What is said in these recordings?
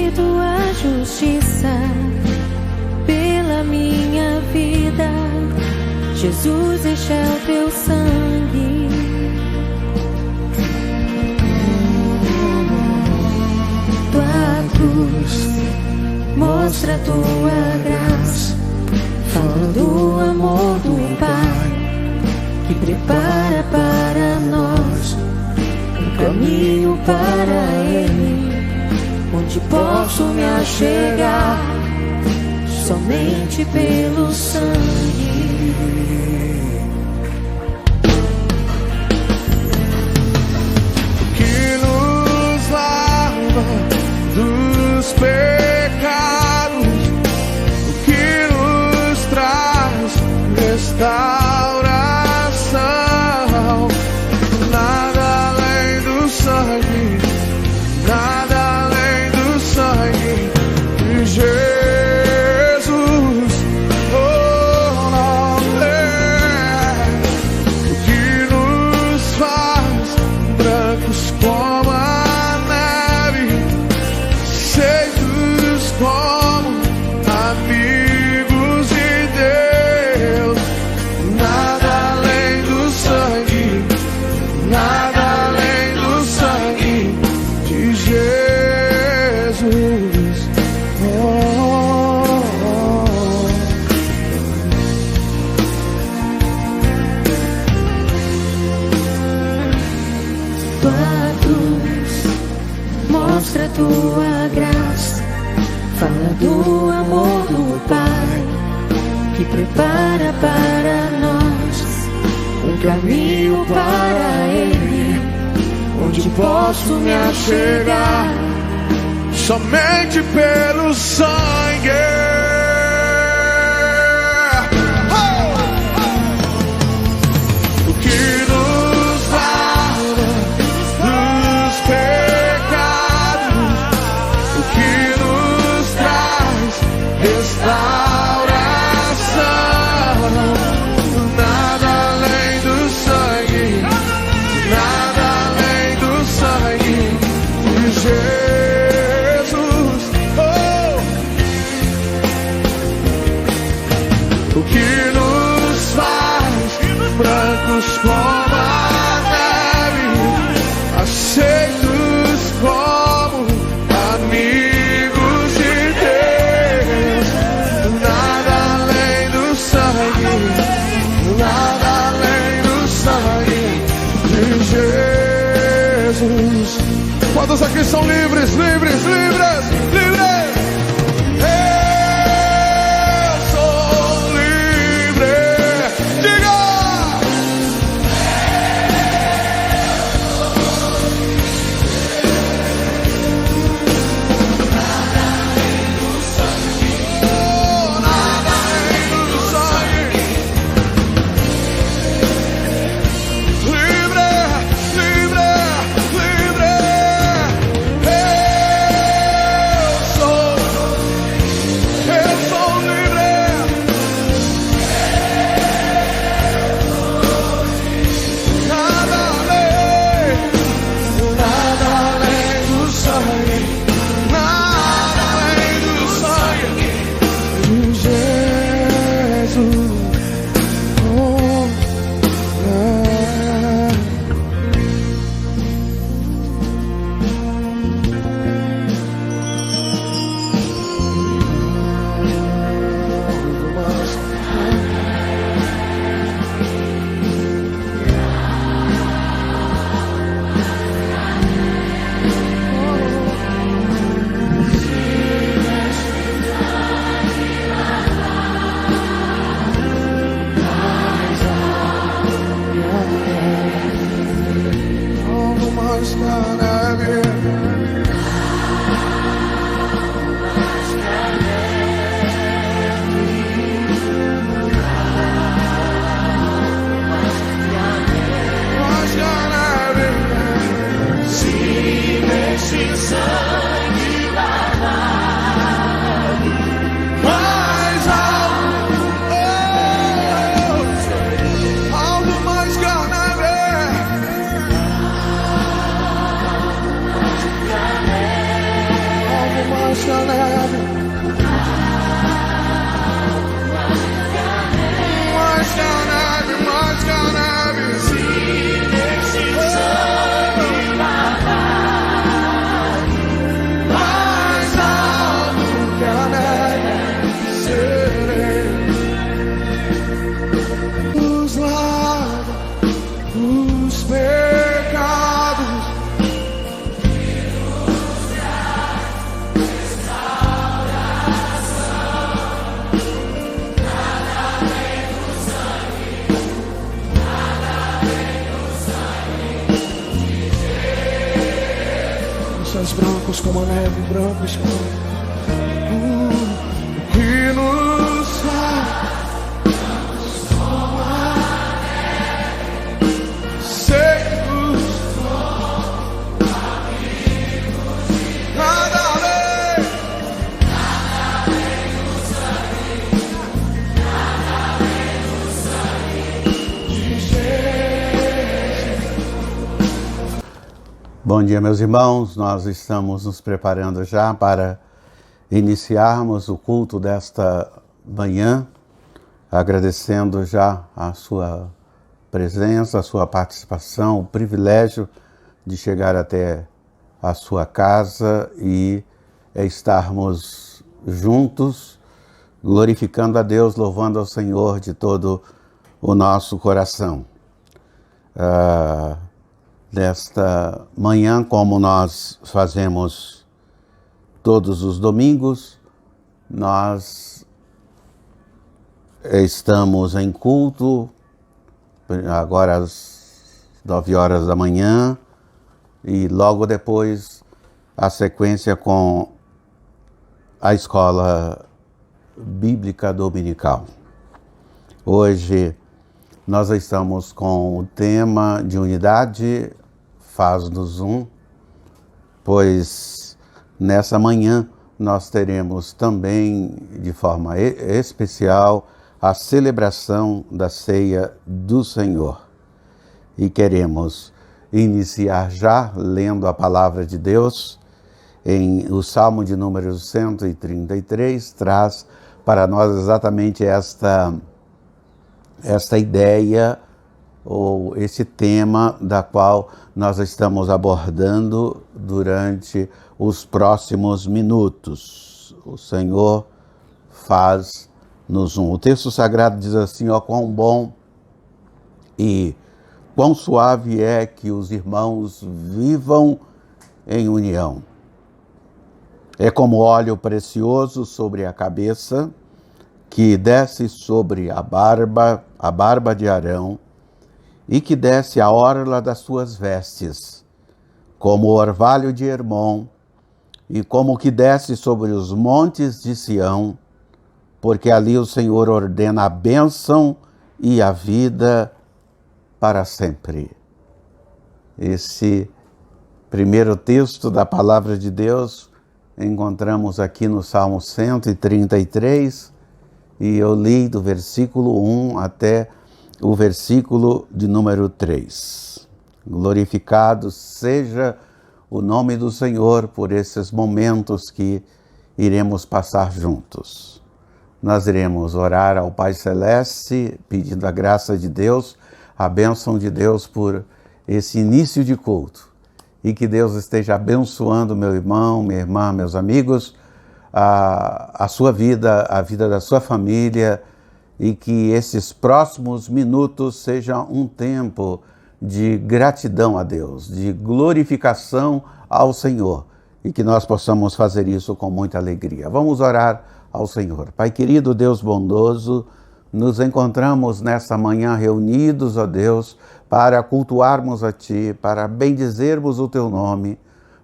e tua justiça pela minha vida. Jesus, este é o teu sangue. Tua cruz mostra a tua graça, fala do amor do Pai que prepara para nós um caminho para Ele, onde posso me achegar somente pelo sangue. Que nos lava dos pecados, o que nos traz restauração. Nada além do sangue, nada além do sangue de Jesus. Oh, o que nos faz brancos como a neve, feitos como amigos de Deus. Nada além do sangue, nada além do sangue de Jesus. Tua cruz mostra a tua graça, fala do amor do Pai que prepara para nós um caminho para Ele, onde posso me achegar Somente pelo sangue. O que nos lava dos pecados, o que nos traz restauração. Nada além do sangue, nada além do sangue de Jesus. O que nos faz brancos como a neve, aceitos como amigos de Deus. Nada além do sangue, nada além do sangue de Jesus. Quantos aqui são livres, livres, livres, livres? mais que a neve, mais que a neve, mais que a neve. Se precisar me lavar, mais alto que a neve serei. Nos lava os pecados, brancos como a neve, brancos como que nos faz como a neve, secos, amigos, nada além do sangue, nada além do sangue de Jesus. Bom dia, meus irmãos. Nós estamos nos preparando já para iniciarmos o culto desta manhã, agradecendo já a sua presença, a sua participação, o privilégio de chegar até a sua casa e estarmos juntos, glorificando a Deus, louvando ao Senhor de todo o nosso coração. Nesta manhã, como nós fazemos todos os domingos, nós estamos em culto, agora às 9 horas da manhã, e logo depois a sequência com a escola bíblica dominical. Hoje nós estamos com o tema de unidade, faz-nos um, pois nessa manhã nós teremos também, de forma especial, a celebração da ceia do Senhor. E queremos iniciar já lendo a palavra de Deus em o Salmo de número 133, traz para nós exatamente esta ideia ou esse tema da qual nós estamos abordando durante os próximos minutos. O Senhor faz-nos um. O texto sagrado diz assim: ó, quão bom e quão suave é que os irmãos vivam em união. É como óleo precioso sobre a cabeça, que desce sobre a barba de Arão, e que desce a orla das suas vestes, como o orvalho de Hermon, e como que desce sobre os montes de Sião, porque ali o Senhor ordena a bênção e a vida para sempre. Esse primeiro texto da palavra de Deus encontramos aqui no Salmo 133, e eu li do versículo 1 até o versículo de número 3. Glorificado seja o nome do Senhor por esses momentos que iremos passar juntos. Nós iremos orar ao Pai Celeste, pedindo a graça de Deus, a bênção de Deus por esse início de culto. E que Deus esteja abençoando meu irmão, minha irmã, meus amigos, a sua vida, a vida da sua família, e que esses próximos minutos sejam um tempo de gratidão a Deus, de glorificação ao Senhor, e que nós possamos fazer isso com muita alegria. Vamos orar ao Senhor. Pai querido, Deus bondoso, nos encontramos nesta manhã reunidos, ó Deus, para cultuarmos a Ti, para bendizermos o Teu nome.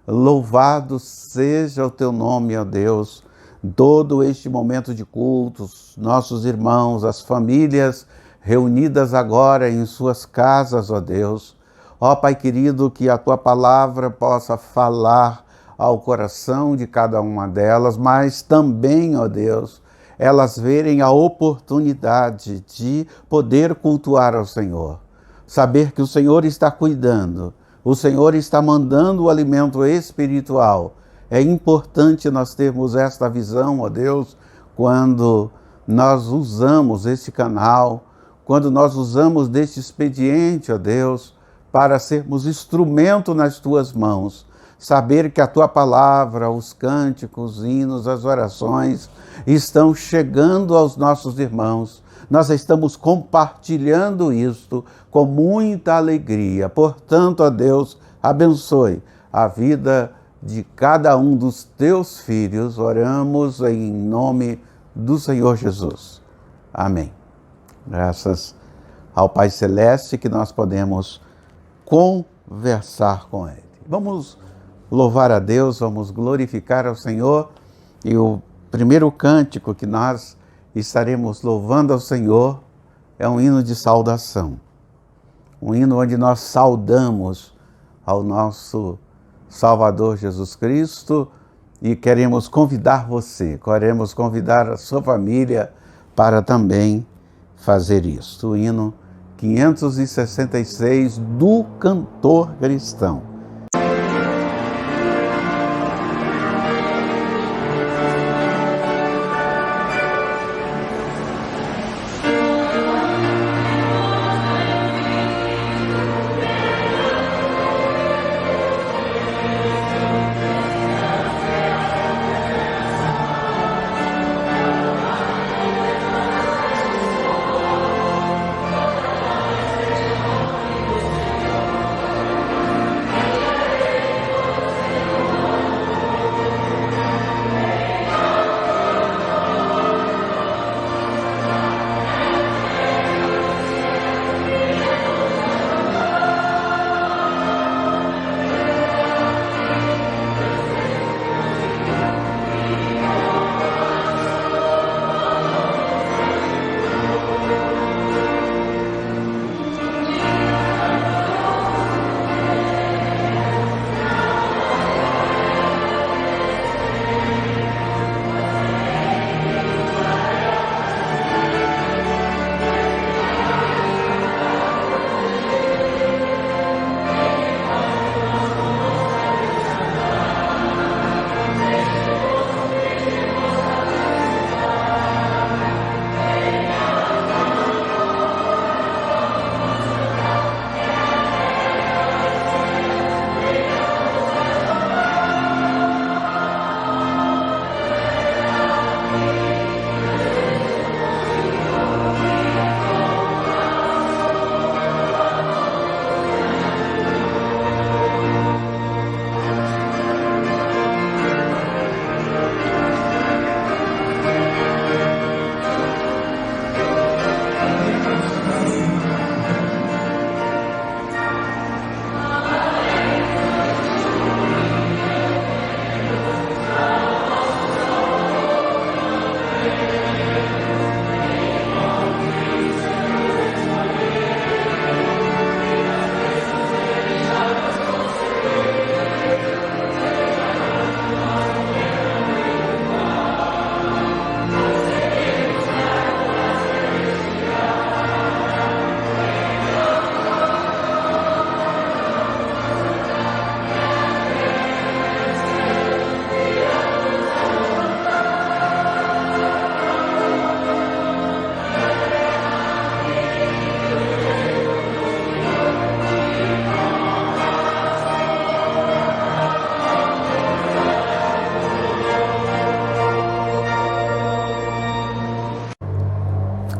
Louvado seja o Teu nome, ó Deus. Todo este momento de cultos, nossos irmãos, as famílias reunidas agora em suas casas, ó Deus. Ó Pai querido, que a Tua palavra possa falar ao coração de cada uma delas, mas também, ó Deus, elas verem a oportunidade de poder cultuar ao Senhor. Saber que o Senhor está cuidando, o Senhor está mandando o alimento espiritual, É importante nós termos esta visão, ó Deus, quando nós usamos este canal, quando nós usamos deste expediente, ó Deus, para sermos instrumento nas tuas mãos. Saber que a tua palavra, os cânticos, os hinos, as orações estão chegando aos nossos irmãos. Nós estamos compartilhando isto com muita alegria. Portanto, ó Deus, abençoe a vida de cada um dos teus filhos. Oramos em nome do Senhor Jesus. Amém. Graças ao Pai Celeste que nós podemos conversar com Ele. Vamos louvar a Deus, vamos glorificar ao Senhor. E o primeiro cântico que nós estaremos louvando ao Senhor é um hino de saudação. Um hino onde nós saudamos ao nosso Salvador Jesus Cristo e queremos convidar você, queremos convidar a sua família para também fazer isso. O hino 566 do cantor cristão.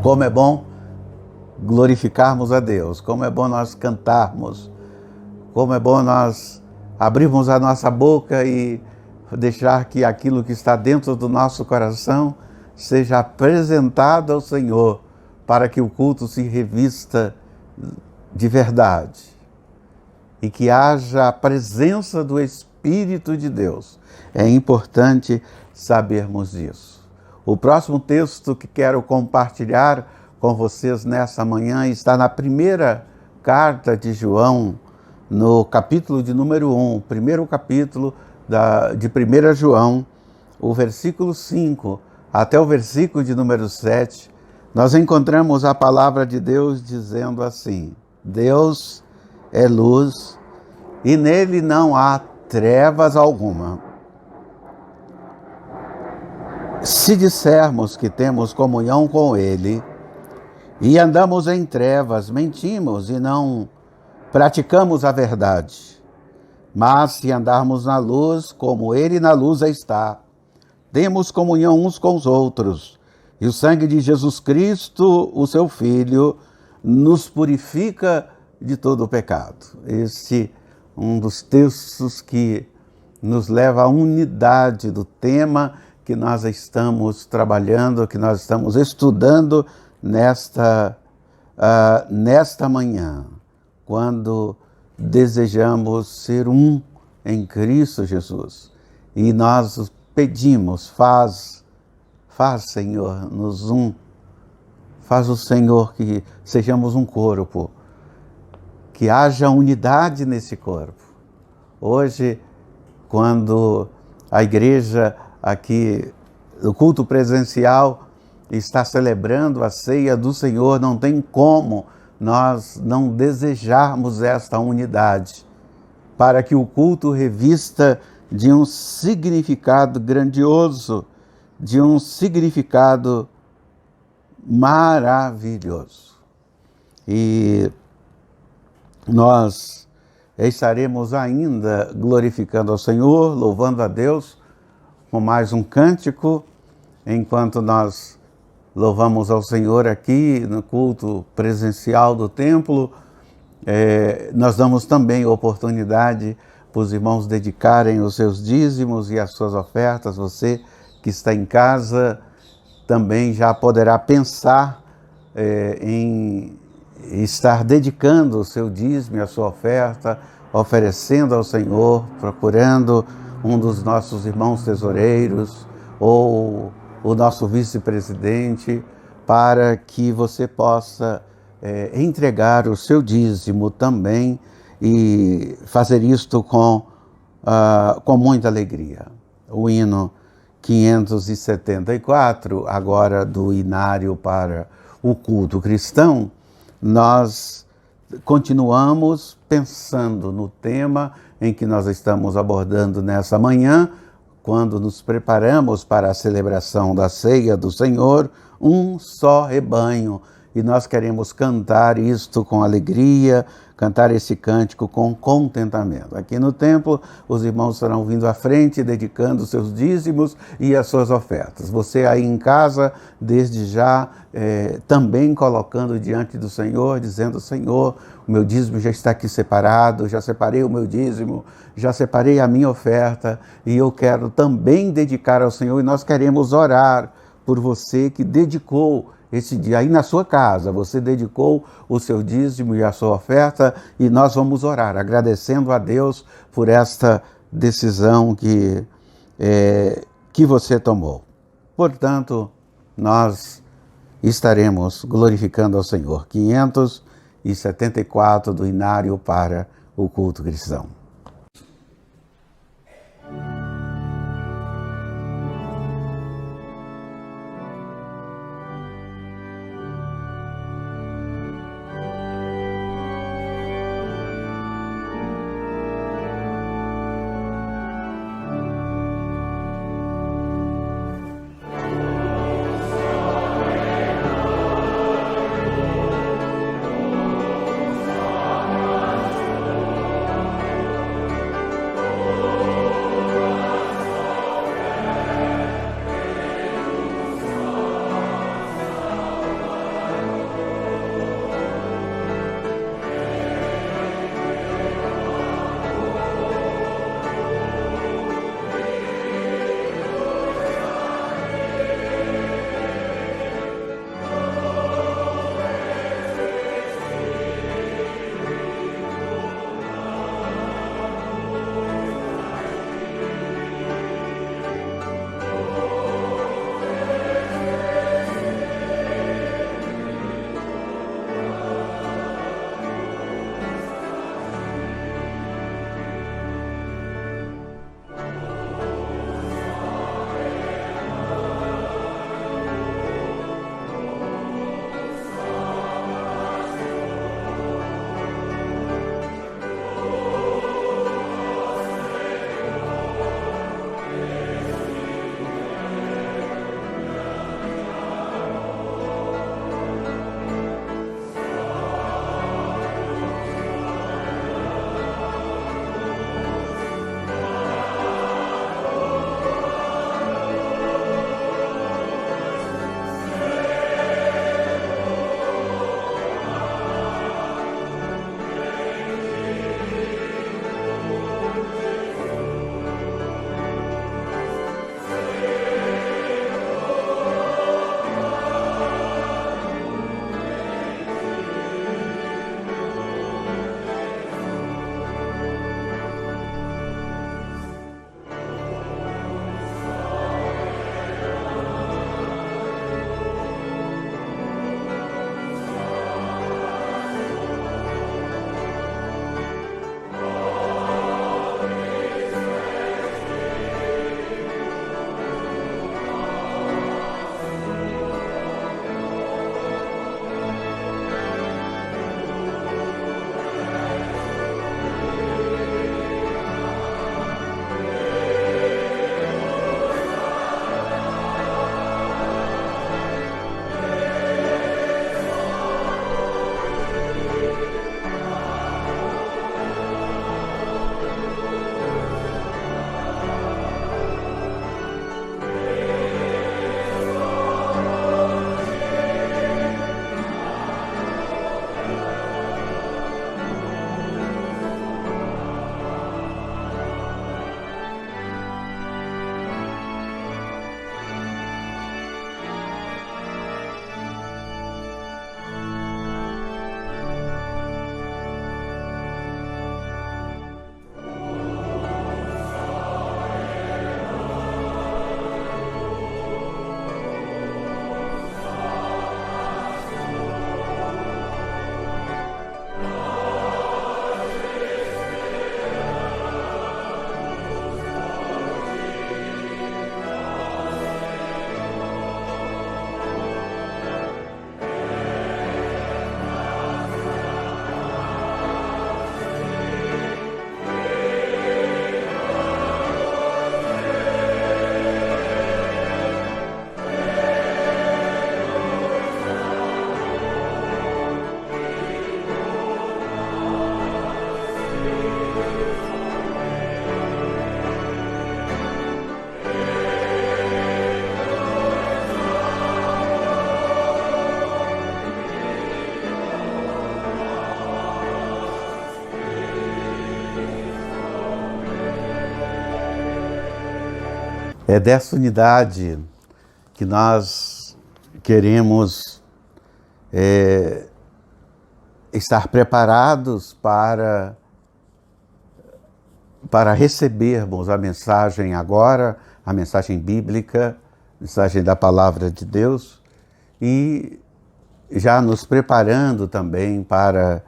Como é bom glorificarmos a Deus, como é bom nós cantarmos, como é bom nós abrirmos a nossa boca e deixar que aquilo que está dentro do nosso coração seja apresentado ao Senhor, para que o culto se revista de verdade e que haja a presença do Espírito de Deus. É importante sabermos disso. O próximo texto que quero compartilhar com vocês nessa manhã está na primeira carta de João, no capítulo de número 1, primeiro capítulo de 1 João, o versículo 5 até o versículo de número 7, nós encontramos a palavra de Deus dizendo assim: Deus é luz e nele não há trevas alguma. se dissermos que temos comunhão com Ele e andamos em trevas, mentimos e não praticamos a verdade. Mas se andarmos na luz, como Ele na luz está, temos comunhão uns com os outros. E o sangue de Jesus Cristo, o seu Filho, nos purifica de todo o pecado. Esse é um dos textos que nos leva à unidade do tema que nós estamos trabalhando, que nós estamos estudando nesta manhã, quando desejamos ser um em Cristo Jesus. E nós pedimos, faz Senhor, nos um. Faz o Senhor que sejamos um corpo, que haja unidade nesse corpo. Hoje, quando a igreja aqui, o culto presencial, está celebrando a ceia do Senhor, não tem como nós não desejarmos esta unidade, para que o culto revista de um significado grandioso, de um significado maravilhoso. E nós estaremos ainda glorificando ao Senhor, louvando a Deus com mais um cântico, enquanto nós louvamos ao Senhor aqui no culto presencial do templo. Nós damos também oportunidade para os irmãos dedicarem os seus dízimos e as suas ofertas. Você que está em casa também já poderá pensar em estar dedicando o seu dízimo e a sua oferta, oferecendo ao Senhor, procurando um dos nossos irmãos tesoureiros ou o nosso vice-presidente, para que você possa entregar o seu dízimo também e fazer isto com muita alegria. O hino 574, agora do Inário para o Culto Cristão, nós continuamos pensando no tema em que nós estamos abordando nessa manhã, quando nos preparamos para a celebração da ceia do Senhor, um só rebanho. E nós queremos cantar isto com alegria, cantar esse cântico com contentamento. Aqui no templo, os irmãos estarão vindo à frente, dedicando os seus dízimos e as suas ofertas. Você aí em casa, desde já, também colocando diante do Senhor, dizendo: Senhor, o meu dízimo já está aqui separado, já separei o meu dízimo, já separei a minha oferta, e eu quero também dedicar ao Senhor, e nós queremos orar por você que dedicou esse dia aí na sua casa, você dedicou o seu dízimo e a sua oferta, e nós vamos orar, agradecendo a Deus por esta decisão que você tomou. Portanto, nós estaremos glorificando ao Senhor. 574 do Inário para o Culto Cristão. É dessa unidade que nós queremos estar preparados para recebermos a mensagem agora, a mensagem bíblica, a mensagem da palavra de Deus, e já nos preparando também para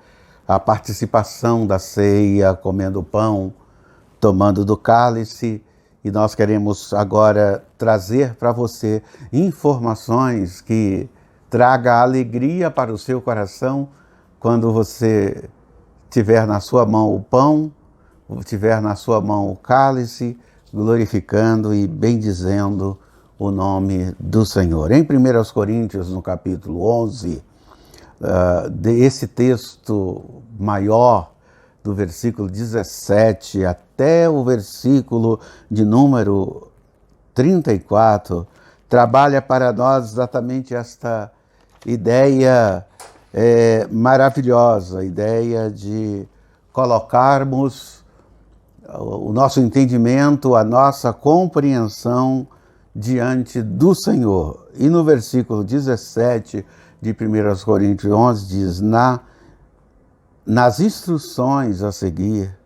a participação da ceia, comendo o pão, tomando do cálice. E nós queremos agora trazer para você informações que tragam alegria para o seu coração quando você tiver na sua mão o pão, tiver na sua mão o cálice, glorificando e bendizendo o nome do Senhor. Em 1 Coríntios, no capítulo 11, desse texto maior, do versículo 17 até o versículo de número 34, trabalha para nós exatamente esta ideia maravilhosa, a ideia de colocarmos o nosso entendimento, a nossa compreensão diante do Senhor. E no versículo 17 de 1 Coríntios 11 diz: nas instruções a seguir,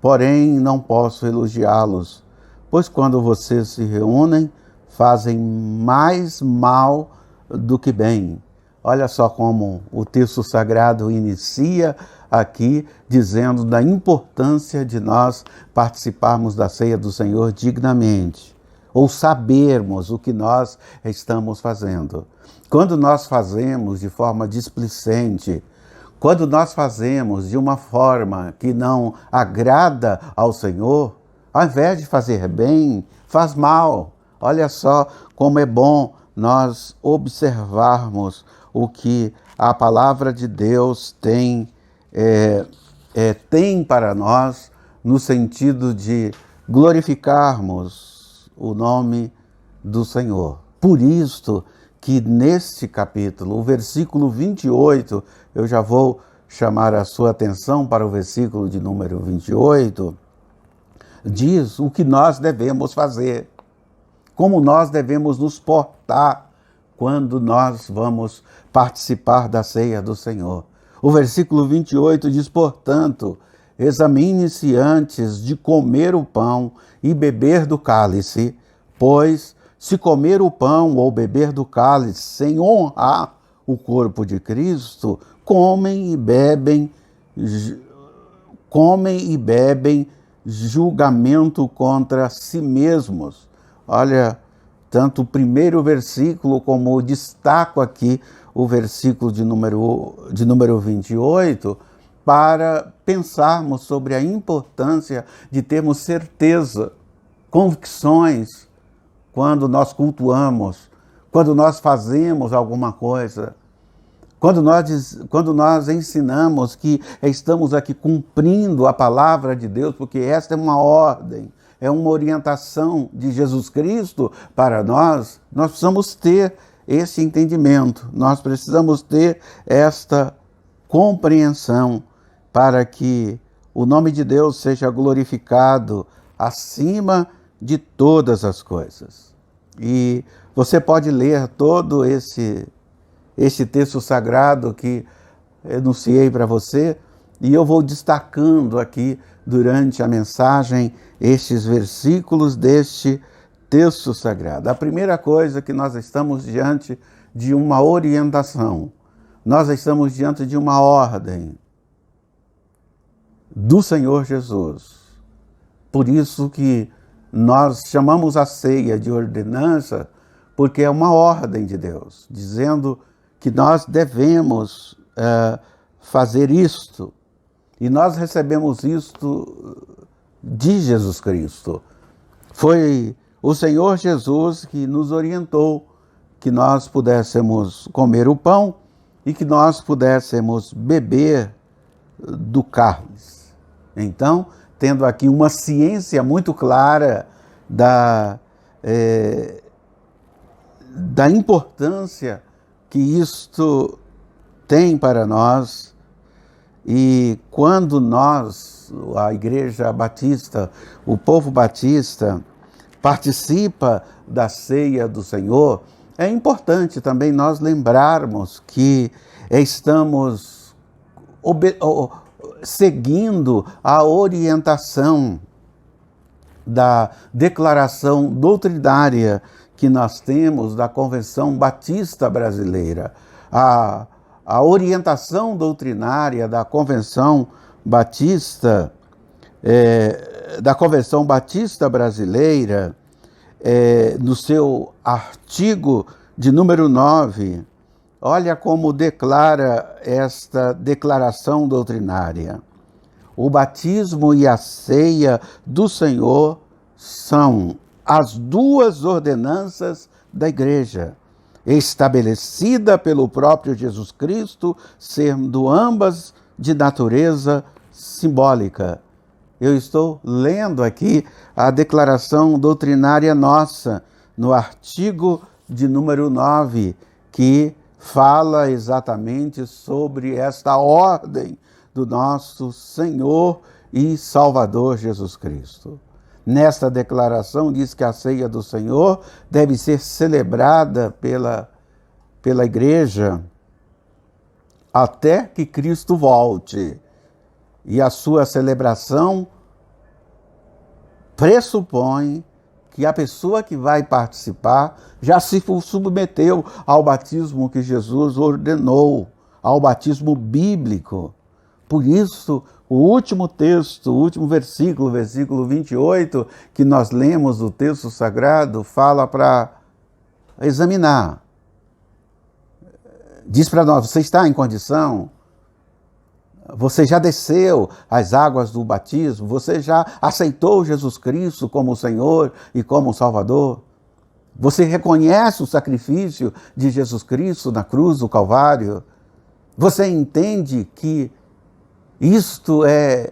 porém não posso elogiá-los, pois quando vocês se reúnem, fazem mais mal do que bem. Olha só como o texto sagrado inicia aqui, dizendo da importância de nós participarmos da ceia do Senhor dignamente, ou sabermos o que nós estamos fazendo. Quando nós fazemos de forma displicente, quando nós fazemos de uma forma que não agrada ao Senhor, ao invés de fazer bem, faz mal. Olha só como é bom nós observarmos o que a palavra de Deus tem para nós, no sentido de glorificarmos o nome do Senhor. Por isto que neste capítulo, o versículo 28, eu já vou chamar a sua atenção para o versículo de número 28, diz o que nós devemos fazer, como nós devemos nos portar quando nós vamos participar da ceia do Senhor. O versículo 28 diz: portanto, examine-se antes de comer o pão e beber do cálice, pois se comer o pão ou beber do cálice sem honrar o corpo de Cristo, comem e bebem julgamento contra si mesmos. Olha, tanto o primeiro versículo como destaco aqui o versículo de número 28, para pensarmos sobre a importância de termos certeza, convicções, quando nós cultuamos, quando nós fazemos alguma coisa, quando nós ensinamos que estamos aqui cumprindo a palavra de Deus, porque esta é uma ordem, é uma orientação de Jesus Cristo para nós precisamos ter esse entendimento, nós precisamos ter esta compreensão para que o nome de Deus seja glorificado acima de todas as coisas. E você pode ler todo esse texto sagrado que enunciei para você, e eu vou destacando aqui durante a mensagem estes versículos deste texto sagrado. A primeira coisa que nós estamos diante de uma orientação, nós estamos diante de uma ordem do Senhor Jesus. Por isso que nós chamamos a ceia de ordenança, porque é uma ordem de Deus, dizendo que nós devemos fazer isto. E nós recebemos isto de Jesus Cristo. Foi o Senhor Jesus que nos orientou que nós pudéssemos comer o pão e que nós pudéssemos beber do cálice. Então, tendo aqui uma ciência muito clara da importância que isto tem para nós, e quando nós, a Igreja Batista, o povo batista, participa da ceia do Senhor, é importante também nós lembrarmos que estamos seguindo a orientação da declaração doutrinária que nós temos da Convenção Batista Brasileira. A orientação doutrinária da Convenção Batista Brasileira, no seu artigo de número 9, olha como declara esta declaração doutrinária. O batismo e a ceia do Senhor são as duas ordenanças da Igreja, estabelecida pelo próprio Jesus Cristo, sendo ambas de natureza simbólica. Eu estou lendo aqui a declaração doutrinária nossa, no artigo de número 9, que fala exatamente sobre esta ordem do nosso Senhor e Salvador Jesus Cristo. Nesta declaração diz que a ceia do Senhor deve ser celebrada pela Igreja até que Cristo volte. E a sua celebração pressupõe que a pessoa que vai participar já se submeteu ao batismo que Jesus ordenou, ao batismo bíblico. Por isso, o último texto, o último versículo 28, que nós lemos do texto sagrado, fala para examinar. Diz para nós, você está em condição? Você já desceu as águas do batismo? Você já aceitou Jesus Cristo como Senhor e como Salvador? Você reconhece o sacrifício de Jesus Cristo na cruz do Calvário? Você entende que isto é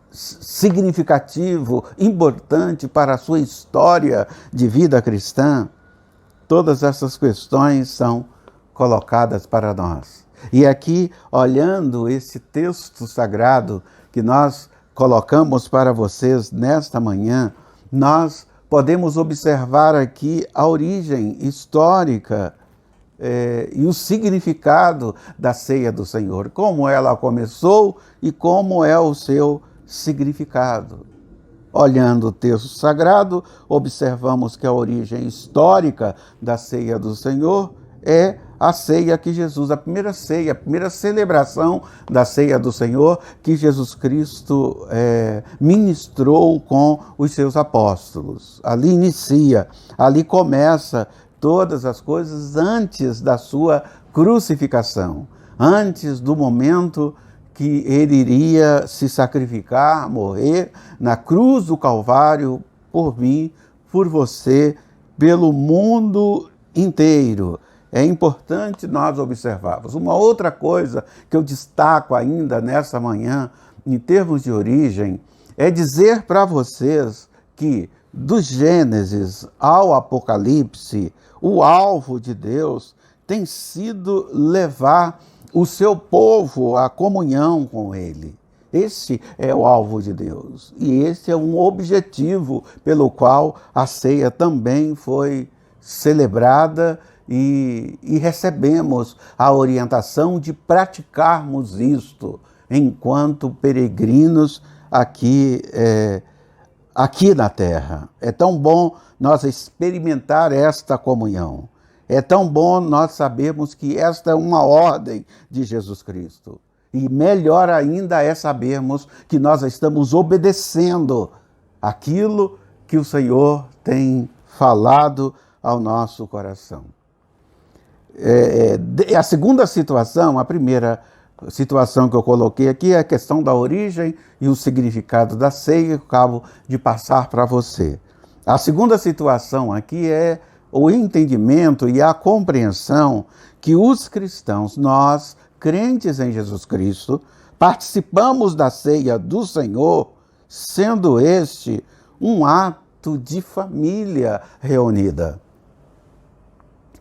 significativo, importante para a sua história de vida cristã? Todas essas questões são colocadas para nós. E aqui, olhando esse texto sagrado que nós colocamos para vocês nesta manhã, nós podemos observar aqui a origem histórica e o significado da ceia do Senhor, como ela começou e como é o seu significado. Olhando o texto sagrado, observamos que a origem histórica da ceia do Senhor é a ceia que Jesus, a primeira ceia, a primeira celebração da ceia do Senhor que Jesus Cristo ministrou com os seus apóstolos. Ali inicia, ali começa todas as coisas antes da sua crucificação, antes do momento que ele iria se sacrificar, morrer na cruz do Calvário por mim, por você, pelo mundo inteiro. É importante nós observarmos. Uma outra coisa que eu destaco ainda nessa manhã, em termos de origem, é dizer para vocês que do Gênesis ao Apocalipse, o alvo de Deus tem sido levar o seu povo à comunhão com Ele. Esse é o alvo de Deus. E esse é um objetivo pelo qual a ceia também foi celebrada e recebemos a orientação de praticarmos isto enquanto peregrinos aqui na terra. É tão bom nós experimentar esta comunhão. É tão bom nós sabermos que esta é uma ordem de Jesus Cristo. E melhor ainda é sabermos que nós estamos obedecendo aquilo que o Senhor tem falado ao nosso coração. A segunda situação, a primeira situação que eu coloquei aqui é a questão da origem e o significado da ceia, que eu acabo de passar para você. A segunda situação aqui é o entendimento e a compreensão que os cristãos, nós, crentes em Jesus Cristo, participamos da ceia do Senhor, sendo este um ato de família reunida.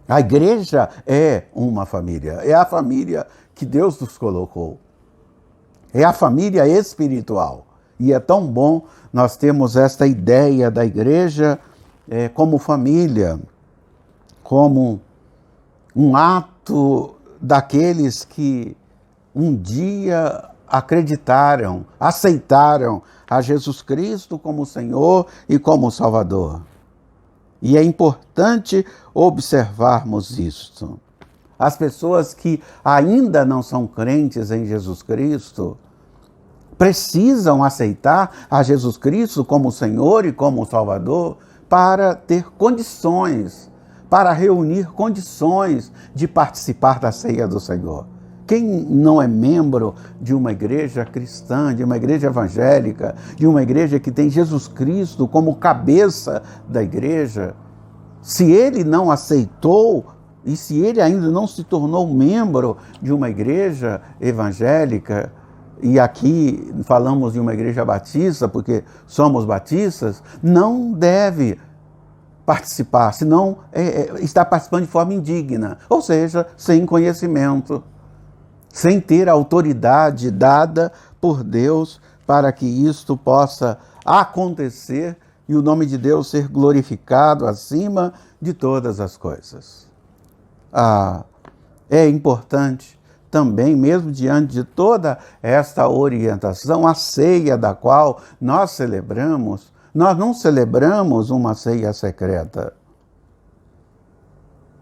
A igreja é uma família, é a família que Deus nos colocou. É a família espiritual. E é tão bom nós termos esta ideia da igreja como família, como um ato daqueles que um dia acreditaram, aceitaram a Jesus Cristo como Senhor e como Salvador. E é importante observarmos isto. As pessoas que ainda não são crentes em Jesus Cristo precisam aceitar a Jesus Cristo como Senhor e como Salvador para ter condições, para reunir condições de participar da ceia do Senhor. Quem não é membro de uma igreja cristã, de uma igreja evangélica, de uma igreja que tem Jesus Cristo como cabeça da igreja, se ele não aceitou e se ele ainda não se tornou membro de uma igreja evangélica, e aqui falamos de uma igreja batista, porque somos batistas, não deve participar, senão está participando de forma indigna, ou seja, sem conhecimento, sem ter a autoridade dada por Deus para que isto possa acontecer e o nome de Deus ser glorificado acima de todas as coisas. É importante também, mesmo diante de toda esta orientação, a ceia da qual nós celebramos, nós não celebramos uma ceia secreta.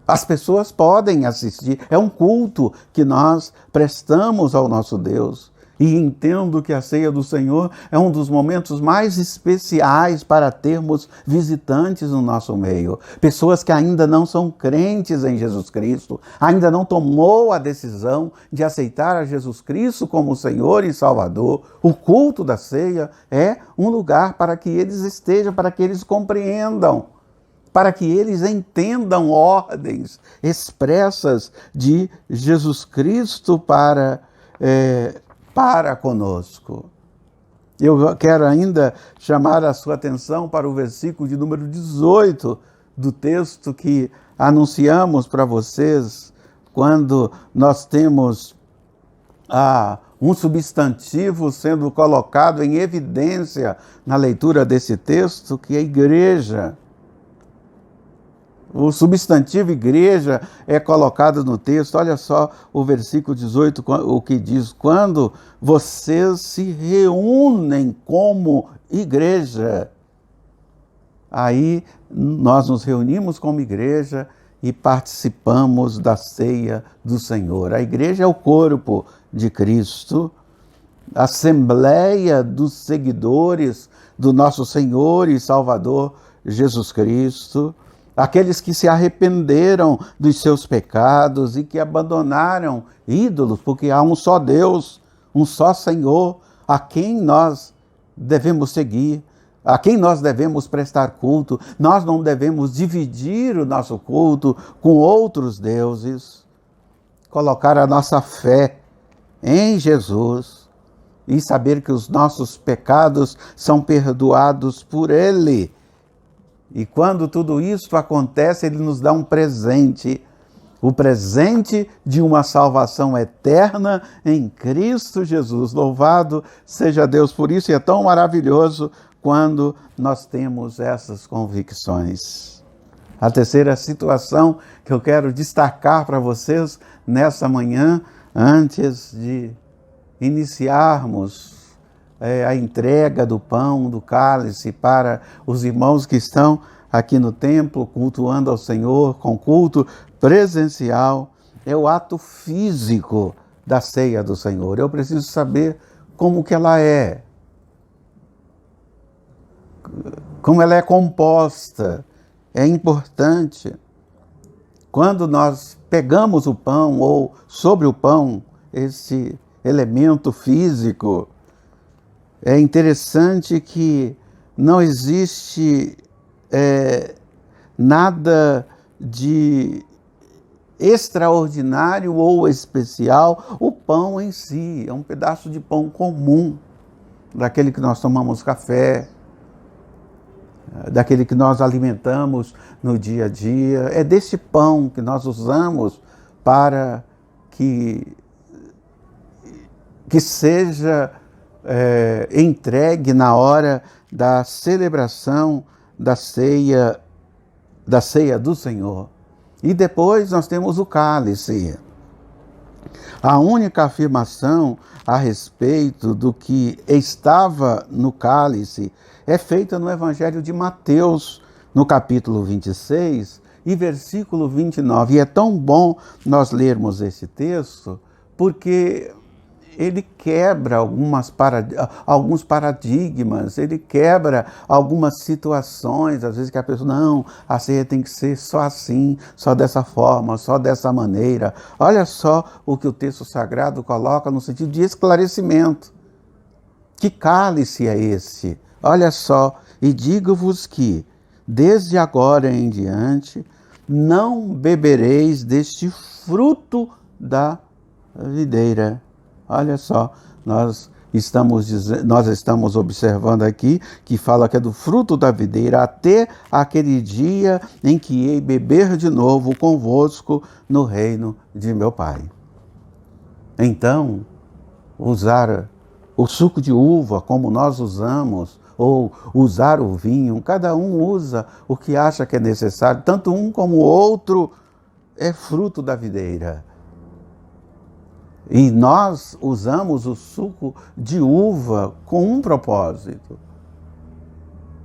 As pessoas podem assistir, é um culto que nós prestamos ao nosso Deus. E entendo que a ceia do Senhor é um dos momentos mais especiais para termos visitantes no nosso meio. Pessoas que ainda não são crentes em Jesus Cristo, ainda não tomou a decisão de aceitar a Jesus Cristo como Senhor e Salvador. O culto da ceia é um lugar para que eles estejam, para que eles compreendam, para que eles entendam ordens expressas de Jesus Cristo para conosco. Eu quero ainda chamar a sua atenção para o versículo de número 18 do texto que anunciamos para vocês, quando nós temos um substantivo sendo colocado em evidência na leitura desse texto, que é igreja. O substantivo igreja é colocado no texto. Olha só o versículo 18, o que diz: quando vocês se reúnem como igreja. Aí nós nos reunimos como igreja e participamos da ceia do Senhor. A igreja é o corpo de Cristo, a assembleia dos seguidores do nosso Senhor e Salvador Jesus Cristo, aqueles que se arrependeram dos seus pecados e que abandonaram ídolos, porque há um só Deus, um só Senhor, a quem nós devemos seguir, a quem nós devemos prestar culto. Nós não devemos dividir o nosso culto com outros deuses, colocar a nossa fé em Jesus e saber que os nossos pecados são perdoados por Ele. E quando tudo isso acontece, Ele nos dá um presente, o presente de uma salvação eterna em Cristo Jesus. Louvado seja Deus por isso, e é tão maravilhoso quando nós temos essas convicções. A terceira situação que eu quero destacar para vocês nessa manhã, antes de iniciarmos a entrega do pão, do cálice para os irmãos que estão aqui no templo, cultuando ao Senhor com culto presencial, é o ato físico da ceia do Senhor. Eu preciso saber como que ela é, como ela é composta. É importante. Quando nós pegamos o pão, ou sobre o pão, esse elemento físico, é interessante que não existe nada de extraordinário ou especial. O pão em si é um pedaço de pão comum, daquele que nós tomamos café, daquele que nós alimentamos no dia a dia. É desse pão que nós usamos para que seja entregue na hora da celebração da ceia da ceia do Senhor. E depois nós temos o cálice. A única afirmação a respeito do que estava no cálice é feita no Evangelho de Mateus, no capítulo 26 e versículo 29. E é tão bom nós lermos esse texto, porque ele quebra alguns paradigmas, ele quebra algumas situações, às vezes que a pessoa, não, a ceia tem que ser só assim, só dessa forma, só dessa maneira. Olha só o que o texto sagrado coloca no sentido de esclarecimento. Que cálice é esse? Olha só, e digo-vos que, desde agora em diante, não bebereis deste fruto da videira. Olha só, nós estamos observando aqui que fala que é do fruto da videira até aquele dia em que hei beber de novo convosco no reino de meu Pai. Então, usar o suco de uva como nós usamos, ou usar o vinho, cada um usa o que acha que é necessário, tanto um como o outro é fruto da videira. E nós usamos o suco de uva com um propósito,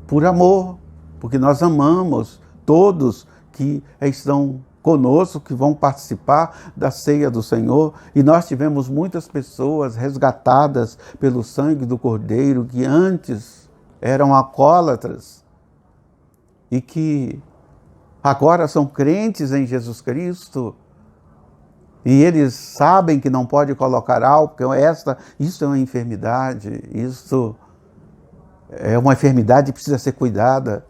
por amor, porque nós amamos todos que estão conosco, que vão participar da ceia do Senhor. E nós tivemos muitas pessoas resgatadas pelo sangue do Cordeiro, que antes eram alcoólatras e que agora são crentes em Jesus Cristo. E eles sabem que não pode colocar álcool, isso é uma enfermidade, isso é uma enfermidade que precisa ser cuidada.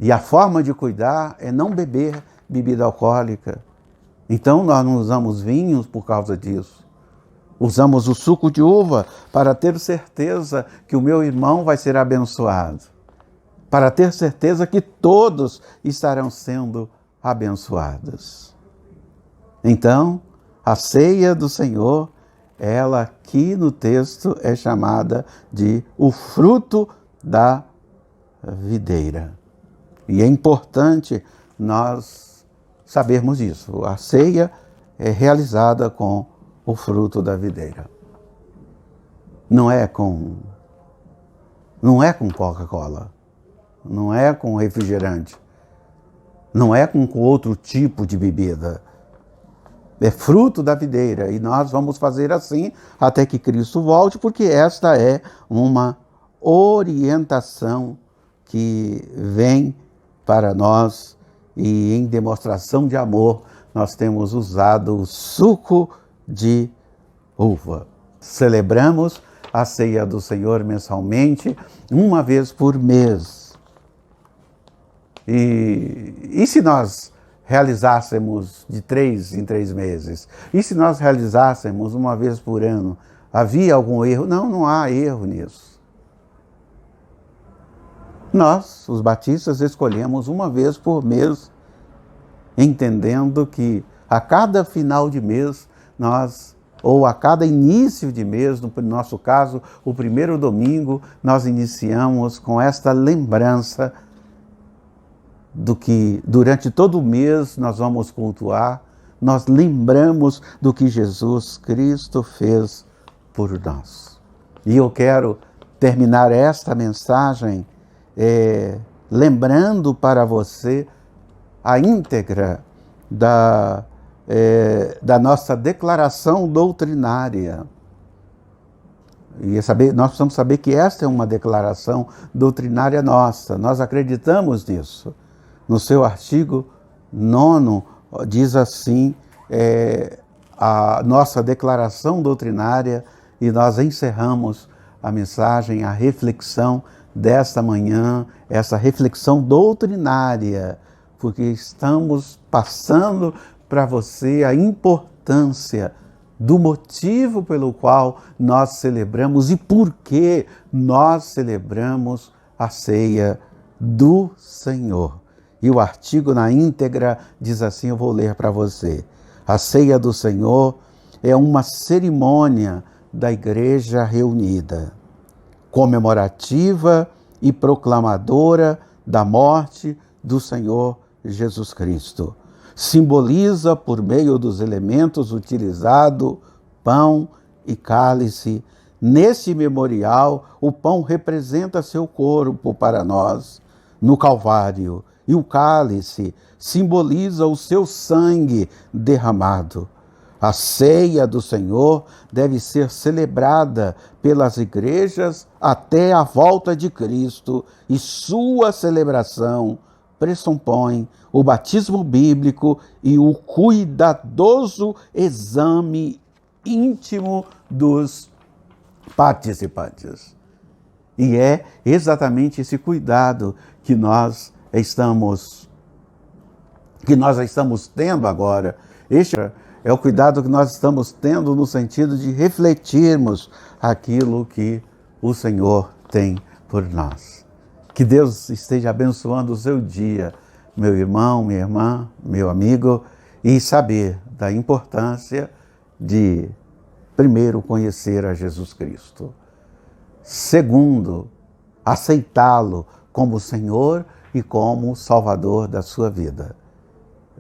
E a forma de cuidar é não beber bebida alcoólica. Então nós não usamos vinhos por causa disso. Usamos o suco de uva para ter certeza que o meu irmão vai ser abençoado. Para ter certeza que todos estarão sendo abençoados. Então, a ceia do Senhor, ela aqui no texto é chamada de o fruto da videira. E é importante nós sabermos isso. A ceia é realizada com o fruto da videira. Não é com Coca-Cola, não é com refrigerante, não é com outro tipo de bebida. É fruto da videira, e nós vamos fazer assim até que Cristo volte, porque esta é uma orientação que vem para nós, e em demonstração de amor nós temos usado o suco de uva. Celebramos a ceia do Senhor mensalmente, uma vez por mês. E se nós realizássemos de 3 em 3 meses? E se nós realizássemos uma vez por ano? Havia algum erro? Não, não há erro nisso. Nós, os batistas, escolhemos uma vez por mês, entendendo que a cada final de mês, ou a cada início de mês, no nosso caso, o primeiro domingo, nós iniciamos com esta lembrança do que durante todo o mês nós vamos cultuar, nós lembramos do que Jesus Cristo fez por nós. E eu quero terminar esta mensagem lembrando para você a íntegra da nossa declaração doutrinária. E nós precisamos saber que esta é uma declaração doutrinária nossa, nós acreditamos nisso. No seu artigo 9º, diz assim, a nossa declaração doutrinária, e nós encerramos a mensagem, a reflexão desta manhã, essa reflexão doutrinária, porque estamos passando para você a importância do motivo pelo qual nós celebramos e por que nós celebramos a ceia do Senhor. E o artigo na íntegra diz assim, eu vou ler para você. A ceia do Senhor é uma cerimônia da Igreja reunida, comemorativa e proclamadora da morte do Senhor Jesus Cristo. Simboliza, por meio dos elementos utilizados, pão e cálice. Nesse memorial, o pão representa seu corpo para nós no Calvário, e o cálice simboliza o seu sangue derramado. A ceia do Senhor deve ser celebrada pelas igrejas até a volta de Cristo, e sua celebração pressupõe o batismo bíblico e o cuidadoso exame íntimo dos participantes. E é exatamente esse cuidado que nós estamos tendo agora. Este é o cuidado que nós estamos tendo no sentido de refletirmos aquilo que o Senhor tem por nós. Que Deus esteja abençoando o seu dia, meu irmão, minha irmã, meu amigo, e saber da importância de, primeiro, conhecer a Jesus Cristo. Segundo, aceitá-lo como Senhor e como Salvador da sua vida.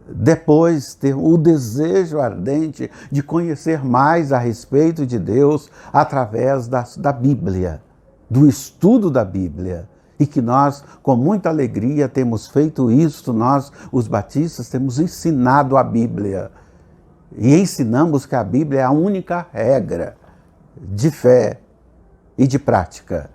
Depois, ter o desejo ardente de conhecer mais a respeito de Deus através da Bíblia, do estudo da Bíblia. E que nós, com muita alegria, temos feito isto, nós, os batistas, temos ensinado a Bíblia. E ensinamos que a Bíblia é a única regra de fé e de prática.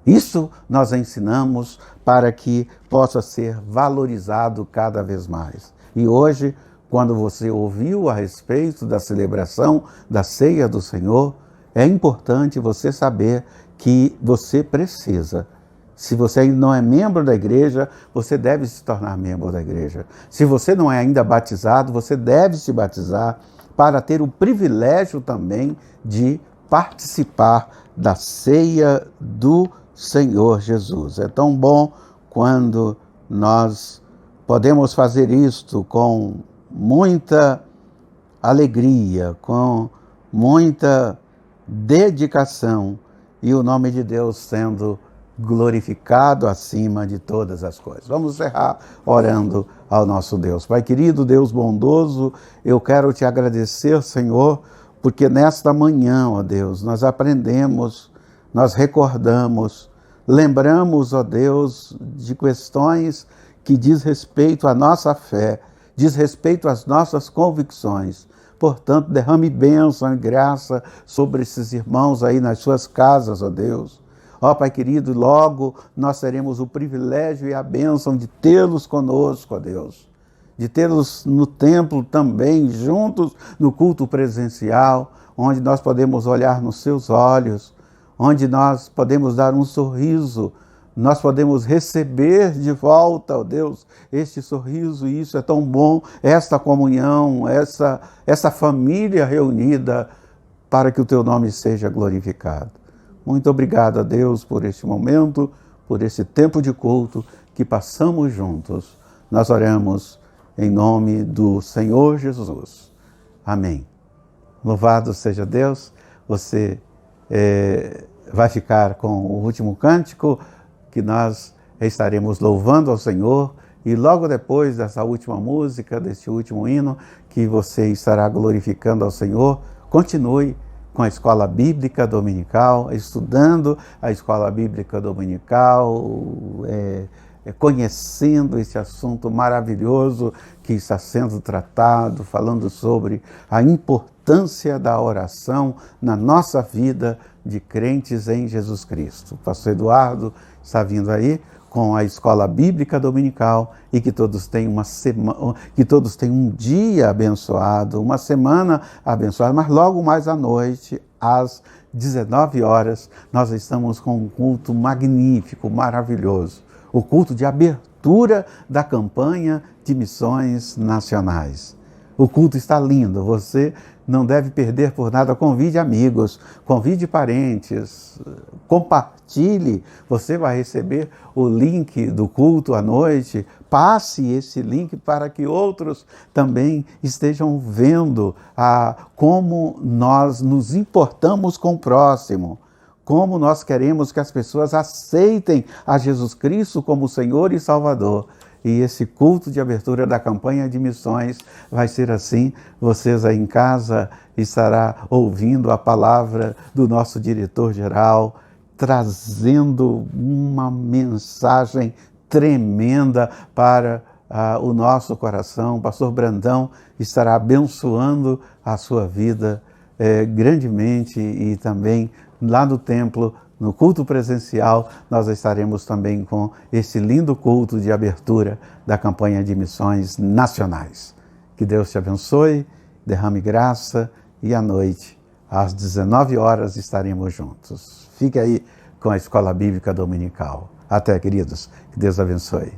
Isso nós ensinamos para que possa ser valorizado cada vez mais. E hoje, quando você ouviu a respeito da celebração da ceia do Senhor, é importante você saber que você precisa. Se você ainda não é membro da igreja, você deve se tornar membro da igreja. Se você não é ainda batizado, você deve se batizar para ter o privilégio também de participar da ceia do Senhor Jesus. É tão bom quando nós podemos fazer isto com muita alegria, com muita dedicação e o nome de Deus sendo glorificado acima de todas as coisas. Vamos encerrar orando ao nosso Deus. Pai querido, Deus bondoso, eu quero te agradecer, Senhor, porque nesta manhã, ó Deus, nós aprendemos, nós recordamos, lembramos, ó Deus, de questões que diz respeito à nossa fé, diz respeito às nossas convicções. Portanto, derrame bênção e graça sobre esses irmãos aí nas suas casas, ó Deus. Ó Pai querido, logo nós teremos o privilégio e a bênção de tê-los conosco, ó Deus. De tê-los no templo também, juntos no culto presencial, onde nós podemos olhar nos seus olhos, onde nós podemos dar um sorriso, nós podemos receber de volta, ó Deus, este sorriso, e isso é tão bom, esta comunhão, essa família reunida, para que o Teu nome seja glorificado. Muito obrigado a Deus por este momento, por esse tempo de culto que passamos juntos. Nós oramos em nome do Senhor Jesus. Amém. Louvado seja Deus. Você vai ficar com o último cântico, que nós estaremos louvando ao Senhor, e logo depois dessa última música, desse último hino, que você estará glorificando ao Senhor, continue com a Escola Bíblica Dominical, estudando a Escola Bíblica Dominical, conhecendo esse assunto maravilhoso que está sendo tratado, falando sobre a importância da oração na nossa vida de crentes em Jesus Cristo. O pastor Eduardo está vindo aí com a Escola Bíblica Dominical, e que todos tenham um dia abençoado, uma semana abençoada, mas logo mais à noite, às 19 horas, nós estamos com um culto magnífico, maravilhoso, o culto de abertura da campanha de missões nacionais. O culto está lindo, você não deve perder por nada. Convide amigos, convide parentes, compartilhe. Você vai receber o link do culto à noite. Passe esse link para que outros também estejam vendo como nós nos importamos com o próximo, como nós queremos que as pessoas aceitem a Jesus Cristo como Senhor e Salvador. e esse culto de abertura da campanha de missões vai ser assim. Vocês aí em casa estará ouvindo a palavra do nosso diretor-geral, trazendo uma mensagem tremenda para o nosso coração. O pastor Brandão estará abençoando a sua vida grandemente, e também lá no templo, no culto presencial, nós estaremos também com esse lindo culto de abertura da campanha de missões nacionais. Que Deus te abençoe, derrame graça, e à noite, às 19 horas, estaremos juntos. Fique aí com a Escola Bíblica Dominical. Até, queridos. Que Deus abençoe.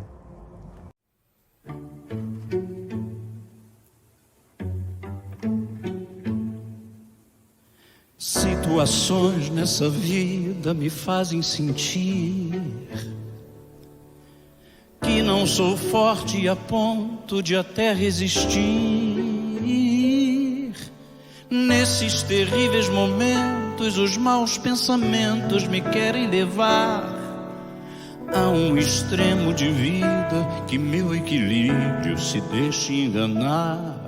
Situações nessa vida me fazem sentir que não sou forte a ponto de até resistir. Nesses terríveis momentos, os maus pensamentos me querem levar a um extremo de vida que meu equilíbrio se deixa enganar.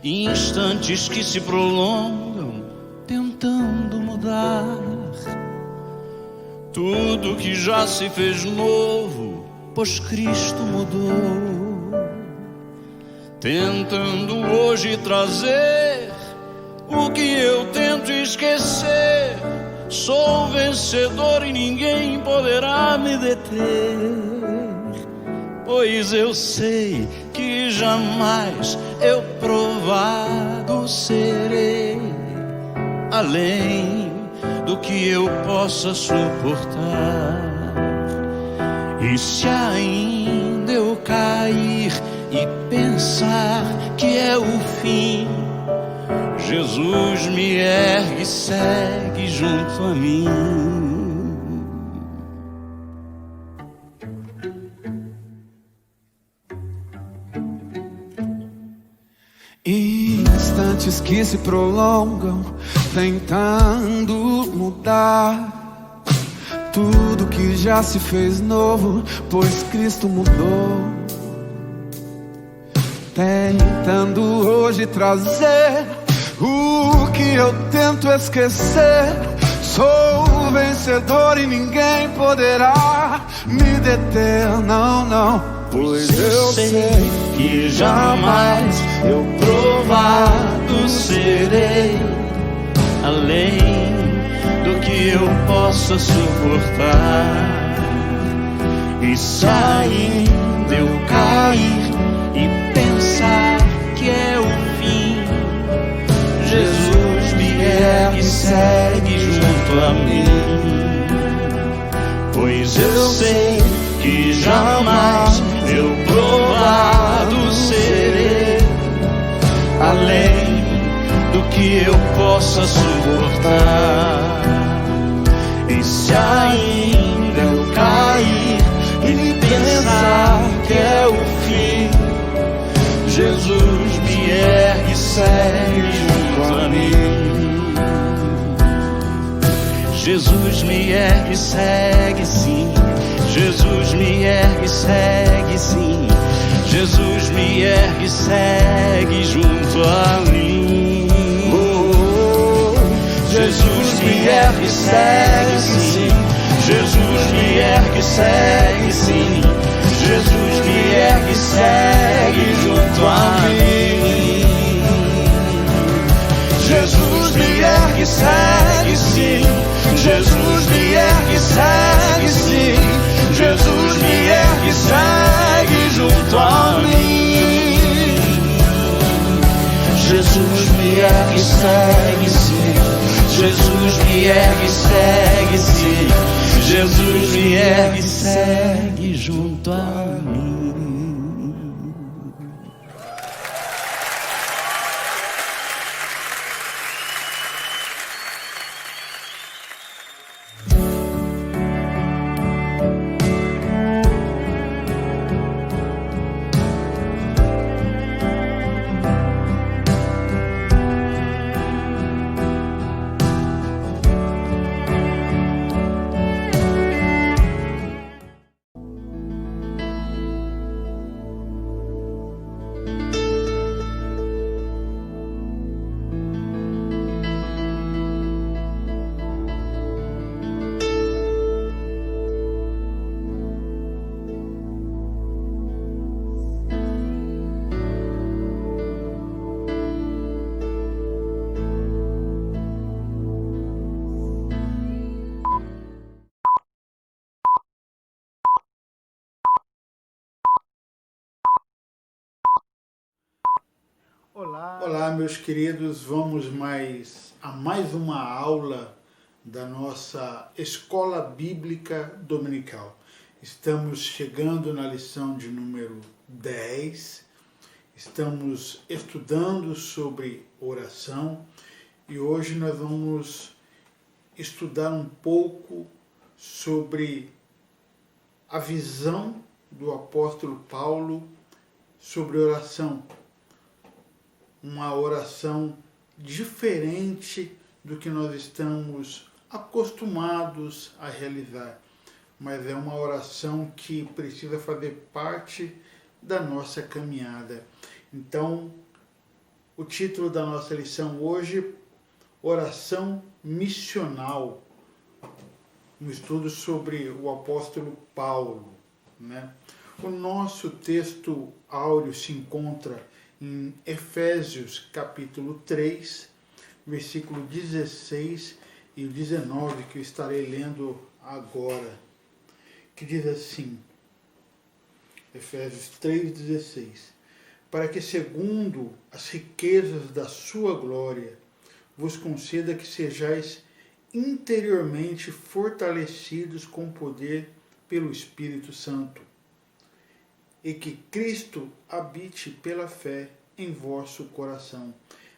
Instantes que se prolongam tentando mudar tudo que já se fez novo, pois Cristo mudou. Tentando hoje trazer o que eu tento esquecer. Sou vencedor e ninguém poderá me deter, pois eu sei que jamais eu provado serei, além do que eu possa suportar. E se ainda eu cair e pensar que é o fim, Jesus me ergue e segue junto a mim. Instantes que se prolongam, tentando mudar tudo que já se fez novo, pois Cristo mudou. Tentando hoje trazer o que eu tento esquecer. Sou vencedor e ninguém poderá me deter, não, não. Pois eu sei que jamais eu provado serei, além do que eu possa suportar. E se ainda eu cair e pensar que é o fim, Jesus me ergue e segue junto a mim. Pois eu sei que jamais eu provado serei, além do que eu possa suportar. E se ainda eu cair e pensar que é o fim, Jesus me ergue e segue junto a mim. Jesus me ergue e segue sim. Jesus me ergue e segue sim. Jesus me ergue e segue junto a mim. Jesus me ergue e segue sim. Jesus me ergue e segue sim. Jesus me ergue e segue junto a mim. Jesus me ergue e segue sim. Jesus me ergue e segue sim. Jesus me ergue e segue junto a mim. Jesus me ergue e segue sim. Jesus me ergue e segue sim. Jesus me ergue e segue junto a mim. Olá, meus queridos, vamos a mais uma aula da nossa Escola Bíblica Dominical. Estamos chegando na lição de número 10, estamos estudando sobre oração e hoje nós vamos estudar um pouco sobre a visão do apóstolo Paulo sobre oração. Uma oração diferente do que nós estamos acostumados a realizar, mas é uma oração que precisa fazer parte da nossa caminhada. Então, o título da nossa lição hoje, Oração Missional, um estudo sobre o apóstolo Paulo, né? O nosso texto áureo se encontra em Efésios capítulo 3, versículo 16 e 19, que eu estarei lendo agora, que diz assim, Efésios 3,16, para que segundo as riquezas da sua glória vos conceda que sejais interiormente fortalecidos com poder pelo Espírito Santo, e que Cristo habite pela fé em vosso coração,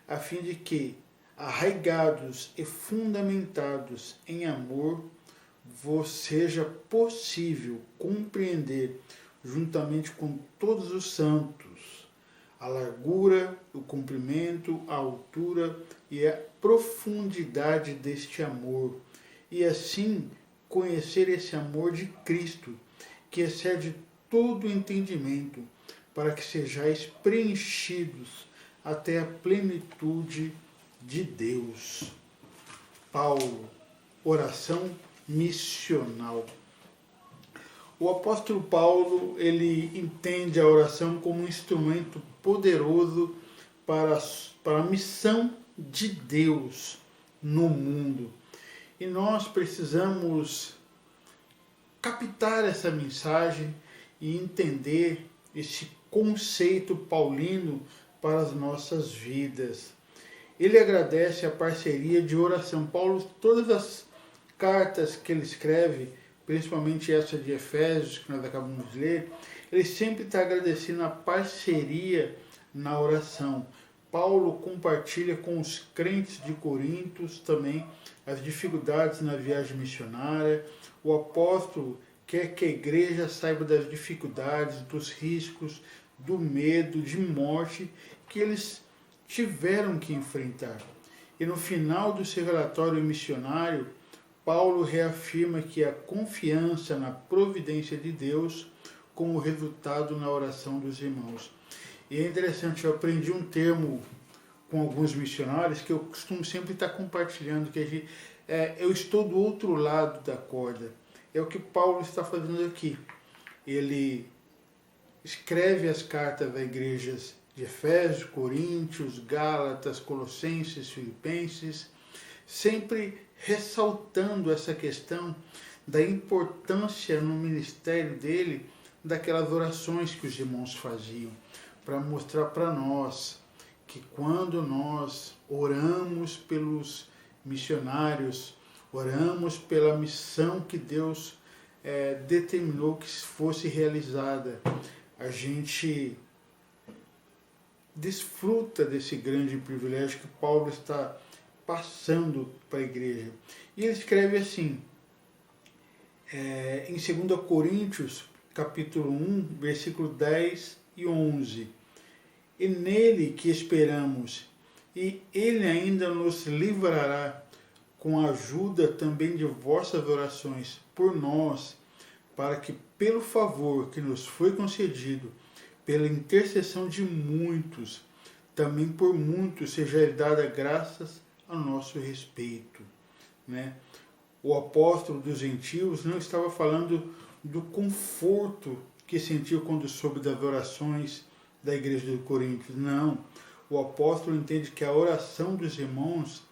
a fim de que, arraigados e fundamentados em amor, vos seja possível compreender, juntamente com todos os santos, a largura, o comprimento, a altura e a profundidade deste amor, e assim conhecer esse amor de Cristo, que excede todo entendimento, para que sejais preenchidos até a plenitude de Deus. Paulo, oração missional. O apóstolo Paulo, ele entende a oração como um instrumento poderoso para a missão de Deus no mundo. E nós precisamos captar essa mensagem e entender esse conceito paulino para as nossas vidas. Ele agradece a parceria de oração. Paulo, todas as cartas que ele escreve, principalmente essa de Efésios, que nós acabamos de ler, ele sempre está agradecendo a parceria na oração. Paulo compartilha com os crentes de Corinto também as dificuldades na viagem missionária. O apóstolo quer que a igreja saiba das dificuldades, dos riscos, do medo, de morte que eles tiveram que enfrentar. E no final do seu relatório missionário, Paulo reafirma que a confiança na providência de Deus como resultado na oração dos irmãos. E é interessante, eu aprendi um termo com alguns missionários que eu costumo sempre estar compartilhando, que eu estou do outro lado da corda. É o que Paulo está fazendo aqui. Ele escreve as cartas das igrejas de Efésios, Coríntios, Gálatas, Colossenses, Filipenses, sempre ressaltando essa questão da importância no ministério dele daquelas orações que os irmãos faziam, para mostrar para nós que quando nós oramos pelos missionários, oramos pela missão que Deus determinou que fosse realizada, a gente desfruta desse grande privilégio que Paulo está passando para a igreja. E ele escreve assim, em 2 Coríntios, capítulo 1, versículo 10 e 11. E nele que esperamos, e ele ainda nos livrará com a ajuda também de vossas orações por nós, para que pelo favor que nos foi concedido, pela intercessão de muitos, também por muitos seja dada graças a nosso respeito, né? O apóstolo dos gentios não estava falando do conforto que sentiu quando soube das orações da igreja de Coríntios. Não. O apóstolo entende que a oração dos irmãos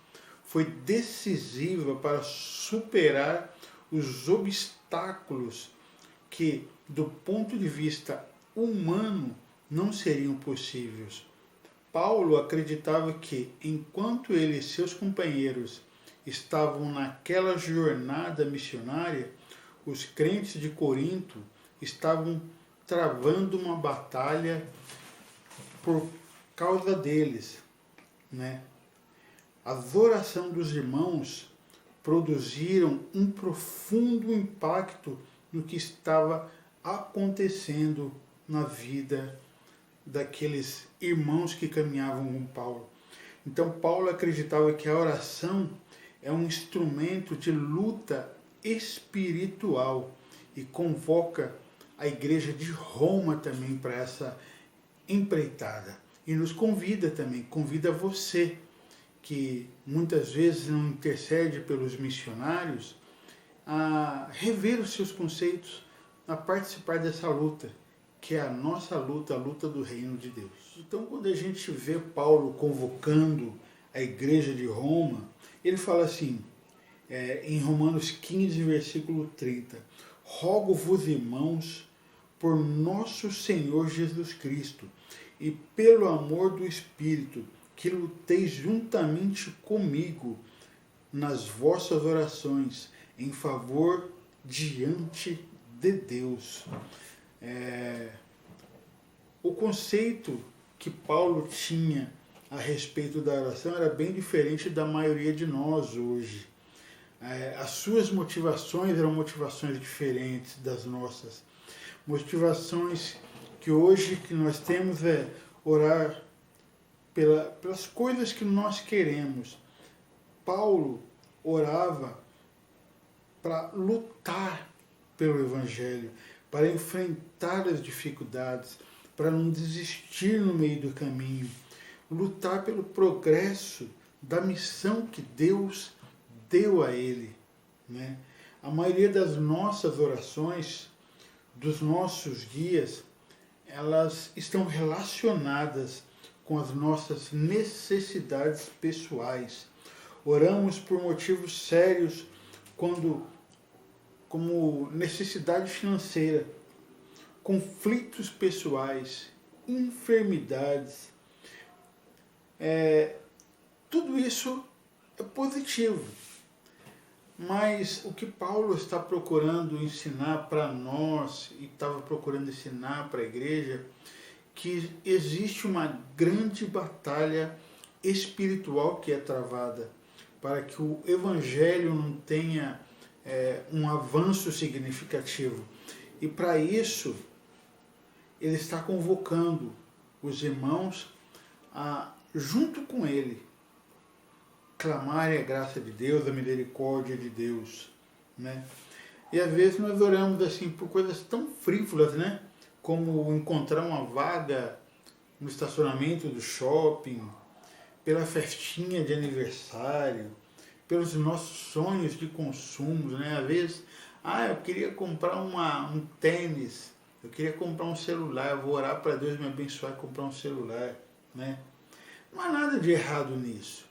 foi decisiva para superar os obstáculos que, do ponto de vista humano, não seriam possíveis. Paulo acreditava que, enquanto ele e seus companheiros estavam naquela jornada missionária, os crentes de Corinto estavam travando uma batalha por causa deles, né? A adoração dos irmãos produziram um profundo impacto no que estava acontecendo na vida daqueles irmãos que caminhavam com Paulo. Então Paulo acreditava que a oração é um instrumento de luta espiritual e convoca a igreja de Roma também para essa empreitada. E nos convida também, convida você, que muitas vezes não intercede pelos missionários, a rever os seus conceitos, a participar dessa luta, que é a nossa luta, a luta do reino de Deus. Então, quando a gente vê Paulo convocando a igreja de Roma, ele fala assim, em Romanos 15, versículo 30, rogo-vos, irmãos, por nosso Senhor Jesus Cristo e pelo amor do Espírito, que luteis juntamente comigo nas vossas orações em favor diante de Deus. O conceito que Paulo tinha a respeito da oração era bem diferente da maioria de nós hoje. As suas motivações eram motivações diferentes das nossas. Motivações que hoje que nós temos é orar pelas coisas que nós queremos. Paulo orava para lutar pelo Evangelho, para enfrentar as dificuldades, para não desistir no meio do caminho, lutar pelo progresso da missão que Deus deu a ele, né? A maioria das nossas orações, dos nossos dias, elas estão relacionadas com as nossas necessidades pessoais. Oramos por motivos sérios, como necessidade financeira, conflitos pessoais, enfermidades. Tudo isso é positivo. Mas o que Paulo está procurando ensinar para nós, e estava procurando ensinar para a igreja, que existe uma grande batalha espiritual que é travada, para que o Evangelho não tenha um avanço significativo. E para isso, ele está convocando os irmãos a, junto com ele, clamarem a graça de Deus, a misericórdia de Deus, né? E às vezes nós oramos assim por coisas tão frívolas, né? Como encontrar uma vaga no estacionamento do shopping, pela festinha de aniversário, pelos nossos sonhos de consumo, né? Às vezes, eu queria comprar um tênis, eu queria comprar um celular, eu vou orar para Deus me abençoar e comprar um celular, né? Não há nada de errado nisso.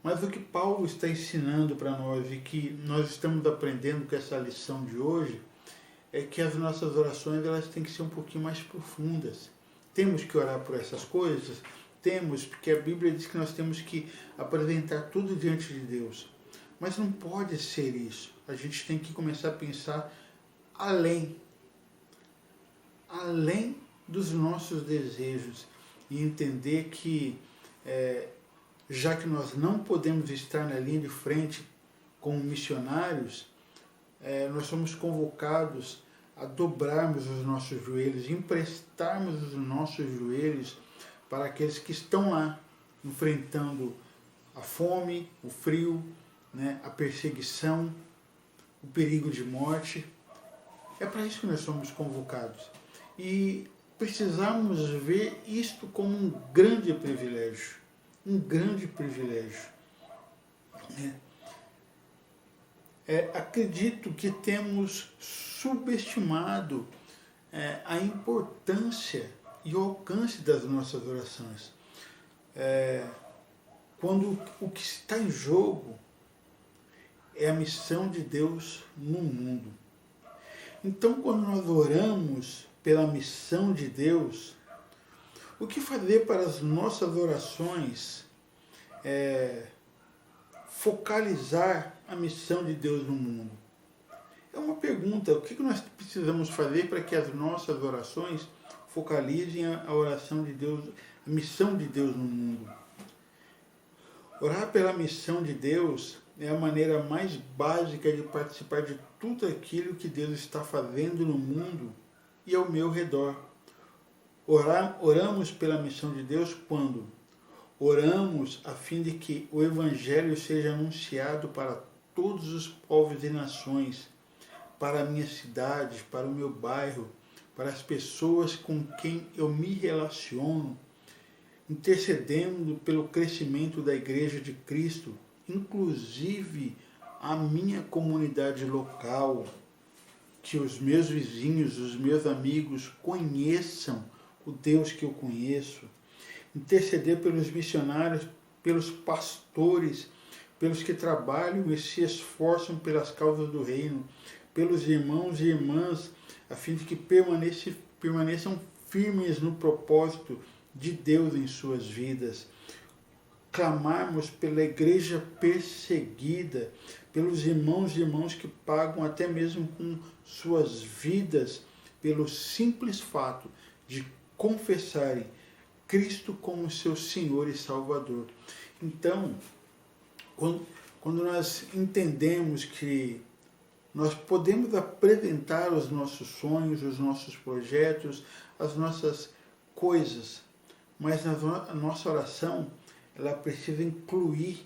Mas o que Paulo está ensinando para nós e que nós estamos aprendendo com essa lição de hoje é que as nossas orações elas têm que ser um pouquinho mais profundas. Temos que orar por essas coisas? Temos, porque a Bíblia diz que nós temos que apresentar tudo diante de Deus. Mas não pode ser isso. A gente tem que começar a pensar além dos nossos desejos e entender que já que nós não podemos estar na linha de frente como missionários, nós somos convocados a dobrarmos os nossos joelhos, emprestarmos os nossos joelhos para aqueles que estão lá, enfrentando a fome, o frio, né, a perseguição, o perigo de morte. É para isso que nós somos convocados. E precisamos ver isto como um grande privilégio. Um grande privilégio. Acredito que temos subestimado a importância e o alcance das nossas orações. Quando o que está em jogo é a missão de Deus no mundo. Então, quando nós oramos pela missão de Deus, O que fazer para as nossas orações focalizar a missão de Deus no mundo? É uma pergunta. O que nós precisamos fazer para que as nossas orações focalizem a oração de Deus, a missão de Deus no mundo? Orar pela missão de Deus é a maneira mais básica de participar de tudo aquilo que Deus está fazendo no mundo e ao meu redor. Oramos pela missão de Deus quando oramos a fim de que o Evangelho seja anunciado para todos os povos e nações, para a minha cidade, para o meu bairro, para as pessoas com quem eu me relaciono, intercedendo pelo crescimento da Igreja de Cristo, inclusive a minha comunidade local, que os meus vizinhos, os meus amigos conheçam o Deus que eu conheço, interceder pelos missionários, pelos pastores, pelos que trabalham e se esforçam pelas causas do reino, pelos irmãos e irmãs, a fim de que permaneçam firmes no propósito de Deus em suas vidas. Clamarmos pela igreja perseguida, pelos irmãos e irmãs que pagam até mesmo com suas vidas pelo simples fato de confessarem Cristo como seu Senhor e Salvador. Então, quando nós entendemos que nós podemos apresentar os nossos sonhos, os nossos projetos, as nossas coisas, mas a nossa oração, ela precisa incluir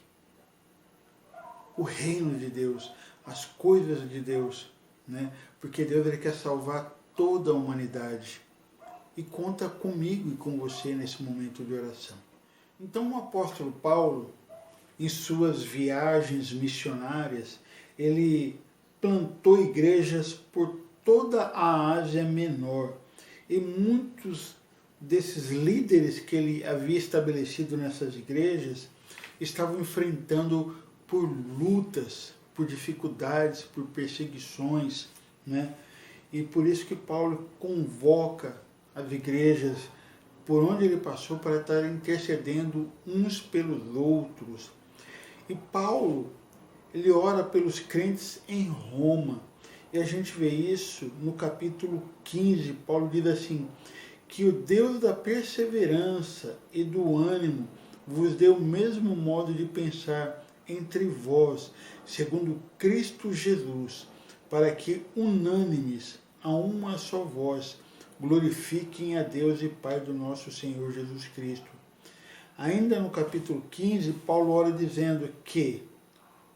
o reino de Deus, as coisas de Deus, né? Porque Deus ele quer salvar toda a humanidade e conta comigo e com você nesse momento de oração. Então o apóstolo Paulo, em suas viagens missionárias, ele plantou igrejas por toda a Ásia Menor e muitos desses líderes que ele havia estabelecido nessas igrejas estavam enfrentando por lutas, por dificuldades, por perseguições, né? E por isso que Paulo convoca as igrejas por onde ele passou para estar intercedendo uns pelos outros. E Paulo, ele ora pelos crentes em Roma. E a gente vê isso no capítulo 15. Paulo diz assim: que o Deus da perseverança e do ânimo vos dê o mesmo modo de pensar entre vós, segundo Cristo Jesus, para que, unânimes, a uma só voz, glorifiquem a Deus e Pai do nosso Senhor Jesus Cristo. Ainda no capítulo 15, Paulo ora dizendo que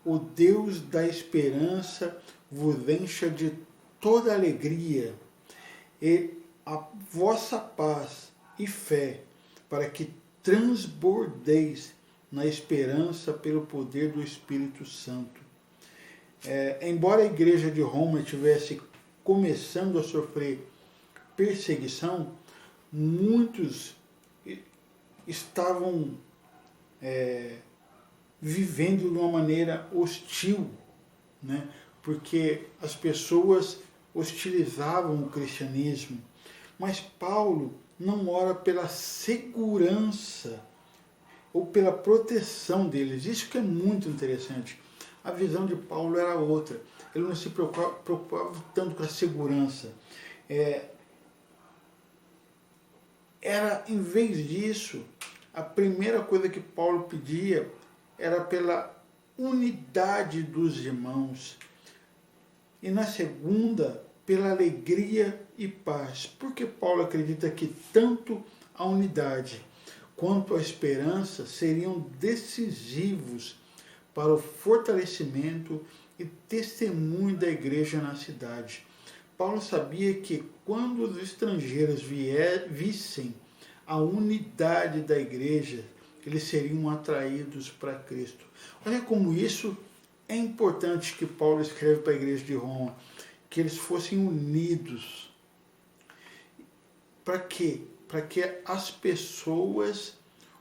o Deus da esperança vos encha de toda alegria e a vossa paz e fé, para que transbordeis na esperança pelo poder do Espírito Santo. Embora a igreja de Roma estivesse começando a sofrer perseguição, muitos estavam vivendo de uma maneira hostil, né? Porque as pessoas hostilizavam o cristianismo. Mas Paulo não ora pela segurança ou pela proteção deles. Isso que é muito interessante. A visão de Paulo era outra. Ele não se preocupava tanto com a segurança. Em vez disso, a primeira coisa que Paulo pedia era pela unidade dos irmãos. E na segunda, pela alegria e paz. Porque Paulo acredita que tanto a unidade quanto a esperança seriam decisivos para o fortalecimento e testemunho da igreja na cidade. Paulo sabia que quando os estrangeiros vissem a unidade da igreja, eles seriam atraídos para Cristo. Olha como isso é importante que Paulo escreve para a igreja de Roma, que eles fossem unidos. Para quê? Para que as pessoas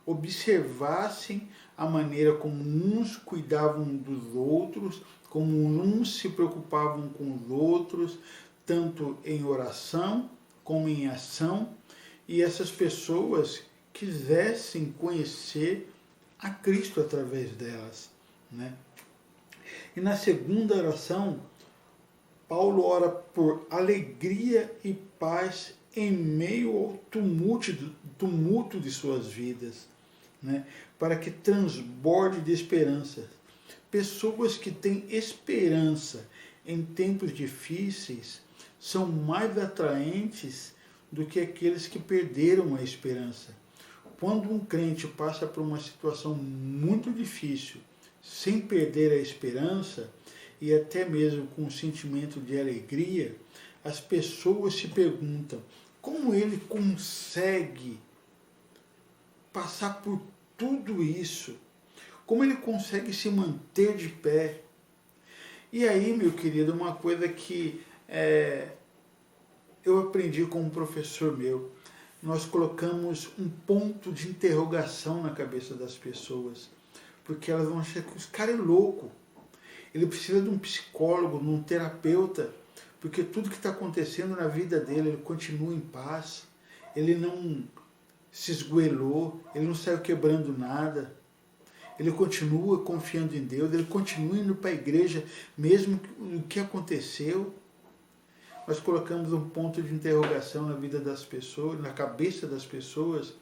observassem a maneira como uns cuidavam dos outros, como uns se preocupavam com os outros, tanto em oração como em ação, e essas pessoas quisessem conhecer a Cristo através delas, né? E na segunda oração, Paulo ora por alegria e paz em meio ao tumulto de suas vidas, né? Para que transborde de esperança. Pessoas que têm esperança em tempos difíceis são mais atraentes do que aqueles que perderam a esperança. Quando um crente passa por uma situação muito difícil, sem perder a esperança, e até mesmo com um sentimento de alegria, as pessoas se perguntam como ele consegue passar por tudo isso, como ele consegue se manter de pé. E aí, meu querido, uma coisa que eu aprendi com um professor meu, nós colocamos um ponto de interrogação na cabeça das pessoas, porque elas vão achar que esse cara é louco. Ele precisa de um psicólogo, de um terapeuta, porque tudo que está acontecendo na vida dele, ele continua em paz, ele não se esgoelou, ele não saiu quebrando nada, ele continua confiando em Deus, ele continua indo para a igreja, mesmo o que aconteceu. Nós colocamos um ponto de interrogação na vida das pessoas, na cabeça das pessoas,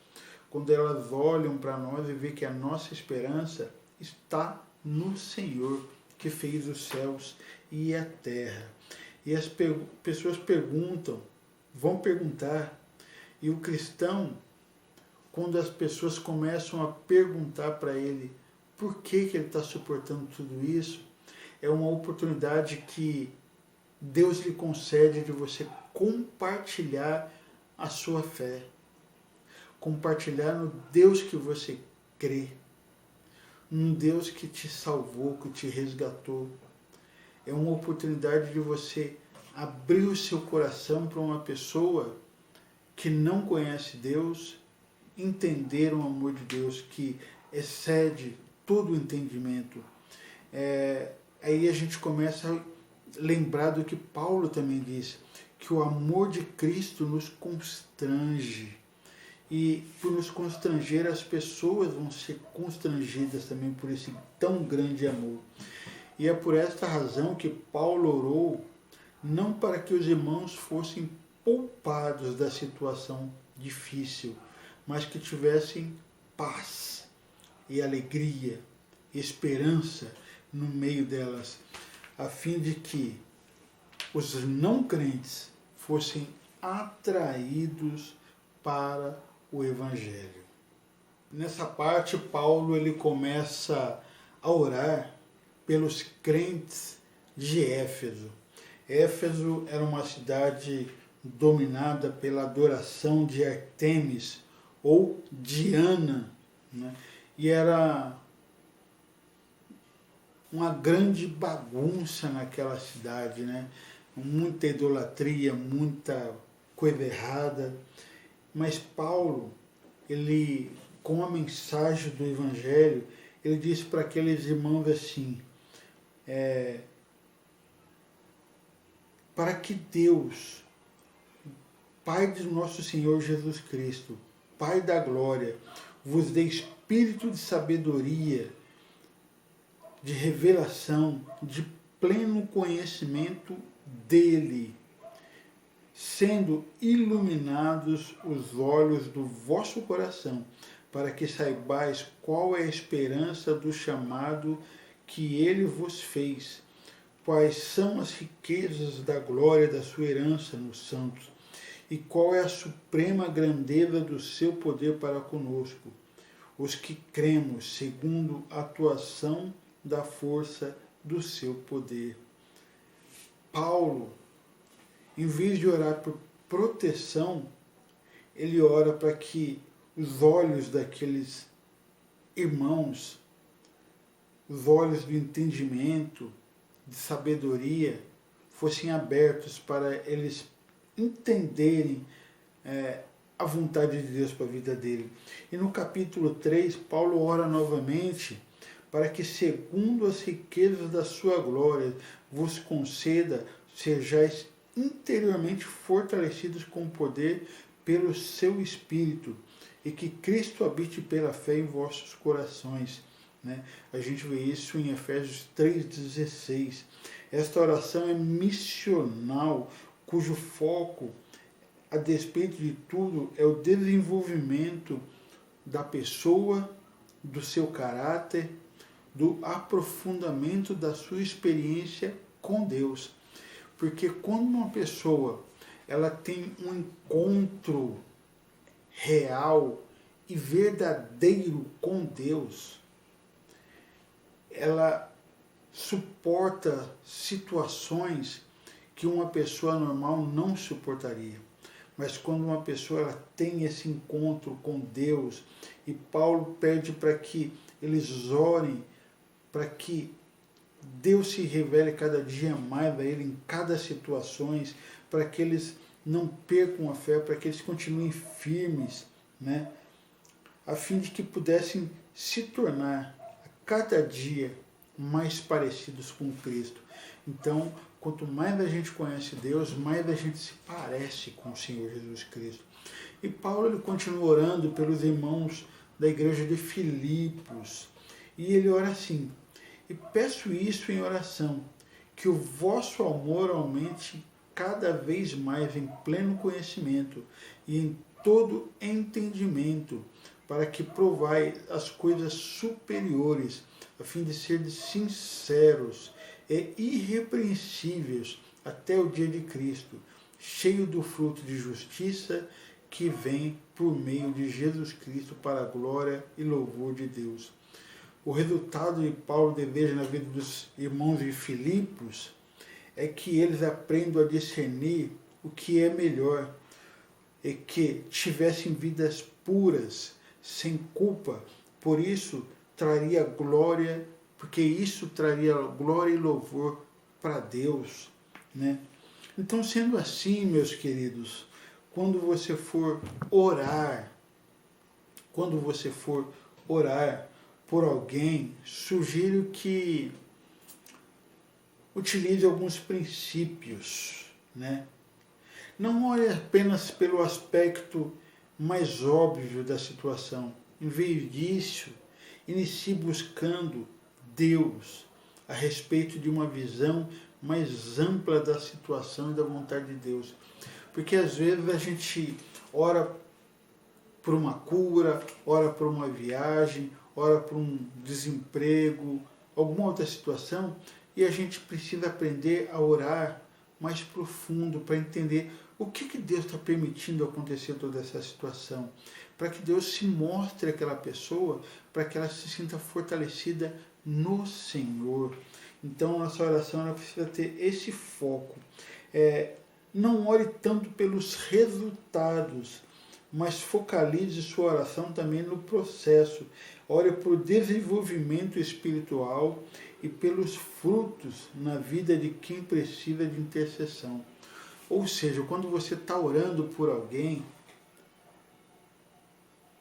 quando elas olham para nós e veem que a nossa esperança está no Senhor, que fez os céus e a terra. E as pessoas perguntam, vão perguntar, e o cristão, quando as pessoas começam a perguntar para ele por que ele está suportando tudo isso, é uma oportunidade que Deus lhe concede de você compartilhar a sua fé, compartilhar no Deus que você crê, num Deus que te salvou, que te resgatou. É uma oportunidade de você abrir o seu coração para uma pessoa que não conhece Deus, entender o amor de Deus que excede todo o entendimento. Aí a gente começa a lembrar do que Paulo também disse, que o amor de Cristo nos constrange. E por nos constranger, as pessoas vão ser constrangidas também por esse tão grande amor. E é por esta razão que Paulo orou, não para que os irmãos fossem poupados da situação difícil, mas que tivessem paz e alegria, esperança no meio delas, a fim de que os não crentes fossem atraídos para o Evangelho. Nessa parte, Paulo ele começa a orar pelos crentes de Éfeso. Éfeso era uma cidade dominada pela adoração de Artemis ou Diana, né? E era uma grande bagunça naquela cidade, né? Muita idolatria, muita coisa errada. Mas Paulo, ele, com a mensagem do Evangelho, ele disse para aqueles irmãos assim, para que Deus, Pai do nosso Senhor Jesus Cristo, Pai da glória, vos dê espírito de sabedoria, de revelação, de pleno conhecimento dele, sendo iluminados os olhos do vosso coração, para que saibais qual é a esperança do chamado que ele vos fez, quais são as riquezas da glória da sua herança nos santos, e qual é a suprema grandeza do seu poder para conosco, os que cremos segundo a atuação da força do seu poder. Paulo, em vez de orar por proteção, ele ora para que os olhos daqueles irmãos, os olhos do entendimento, de sabedoria, fossem abertos para eles entenderem a vontade de Deus para a vida dele. E no capítulo 3, Paulo ora novamente para que, segundo as riquezas da sua glória, vos conceda, sejais interiormente fortalecidos com poder pelo seu Espírito, e que Cristo habite pela fé em vossos corações. Né? A gente vê isso em Efésios 3,16. Esta oração é missional, cujo foco, a despeito de tudo, é o desenvolvimento da pessoa, do seu caráter, do aprofundamento da sua experiência com Deus. Porque quando uma pessoa ela tem um encontro real e verdadeiro com Deus, ela suporta situações que uma pessoa normal não suportaria. Mas quando uma pessoa ela tem esse encontro com Deus, e Paulo pede para que eles orem, para que Deus se revele cada dia mais a ele em cada situação, para que eles não percam a fé, para que eles continuem firmes, né? A fim de que pudessem se tornar a cada dia mais parecidos com Cristo. Então, quanto mais a gente conhece Deus, mais a gente se parece com o Senhor Jesus Cristo. E Paulo ele continua orando pelos irmãos da igreja de Filipos. E ele ora assim: e peço isso em oração, que o vosso amor aumente cada vez mais em pleno conhecimento e em todo entendimento, para que provai as coisas superiores, a fim de serdes sinceros e irrepreensíveis até o dia de Cristo, cheio do fruto de justiça que vem por meio de Jesus Cristo para a glória e louvor de Deus. O resultado que Paulo deseja na vida dos irmãos de Filipos é que eles aprendam a discernir o que é melhor e que tivessem vidas puras, sem culpa. Por isso traria glória, porque isso traria glória e louvor para Deus, né? Então, sendo assim, meus queridos, quando você for orar por alguém, sugiro que utilize alguns princípios, né? Não olhe apenas pelo aspecto mais óbvio da situação. Em vez disso, inicie buscando Deus a respeito de uma visão mais ampla da situação e da vontade de Deus. Porque às vezes a gente ora por uma cura, ora por uma viagem, ora por um desemprego, alguma outra situação, e a gente precisa aprender a orar mais profundo para entender o que Deus está permitindo acontecer toda essa situação, para que Deus se mostre àquela pessoa, para que ela se sinta fortalecida no Senhor. Então, nossa oração ela precisa ter esse foco. Não ore tanto pelos resultados, mas focalize sua oração também no processo. Ore por desenvolvimento espiritual e pelos frutos na vida de quem precisa de intercessão. Ou seja, quando você está orando por alguém,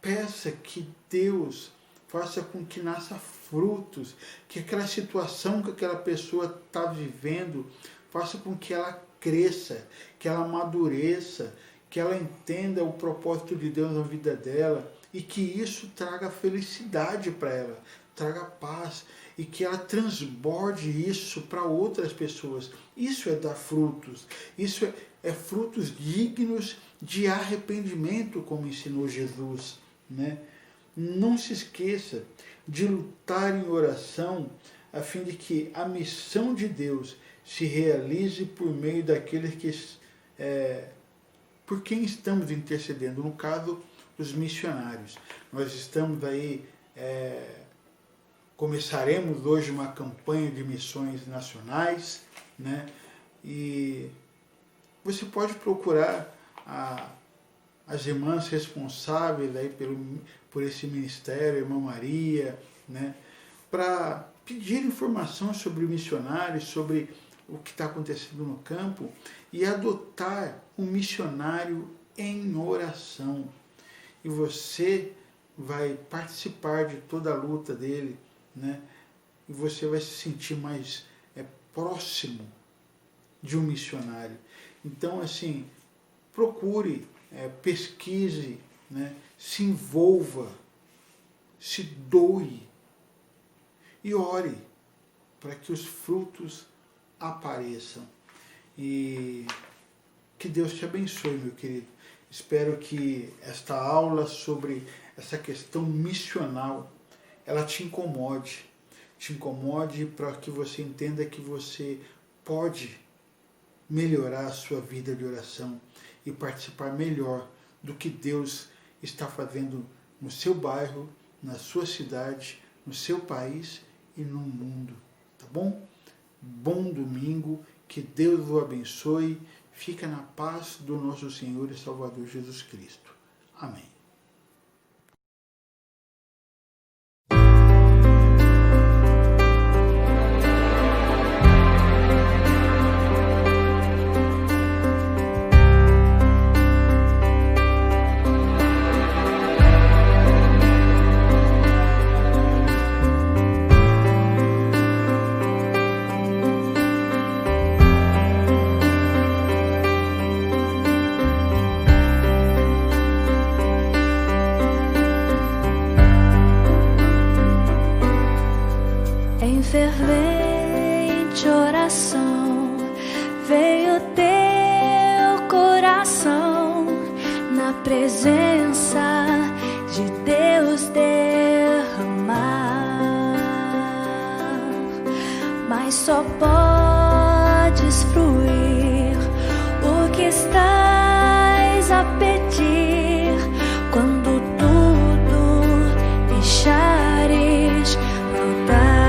peça que Deus faça com que nasça frutos, que aquela situação que aquela pessoa está vivendo, faça com que ela cresça, que ela amadureça, que ela entenda o propósito de Deus na vida dela e que isso traga felicidade para ela, traga paz e que ela transborde isso para outras pessoas. Isso é dar frutos, isso é frutos dignos de arrependimento, como ensinou Jesus, né? Não se esqueça de lutar em oração a fim de que a missão de Deus se realize por meio daqueles que por quem estamos intercedendo, no caso, os missionários. Nós estamos aí, começaremos hoje uma campanha de missões nacionais, né? E você pode procurar as irmãs responsáveis aí por esse ministério, a irmã Maria, né? Para pedir informação sobre missionários, sobre o que está acontecendo no campo e adotar um missionário em oração. E você vai participar de toda a luta dele, né? E você vai se sentir mais próximo de um missionário. Então, assim, procure, pesquise né? Se envolva, se doe e ore para que os frutos apareçam. E que Deus te abençoe, meu querido. Espero que esta aula sobre essa questão missional, ela te incomode para que você entenda que você pode melhorar a sua vida de oração e participar melhor do que Deus está fazendo no seu bairro, na sua cidade, no seu país e no mundo, tá bom? Bom domingo, que Deus o abençoe, fica na paz do nosso Senhor e Salvador Jesus Cristo. Amém. Em fervente oração veio teu coração na presença de Deus derramar, mas só podes fruir o que estás a pedir quando tudo deixares brotar.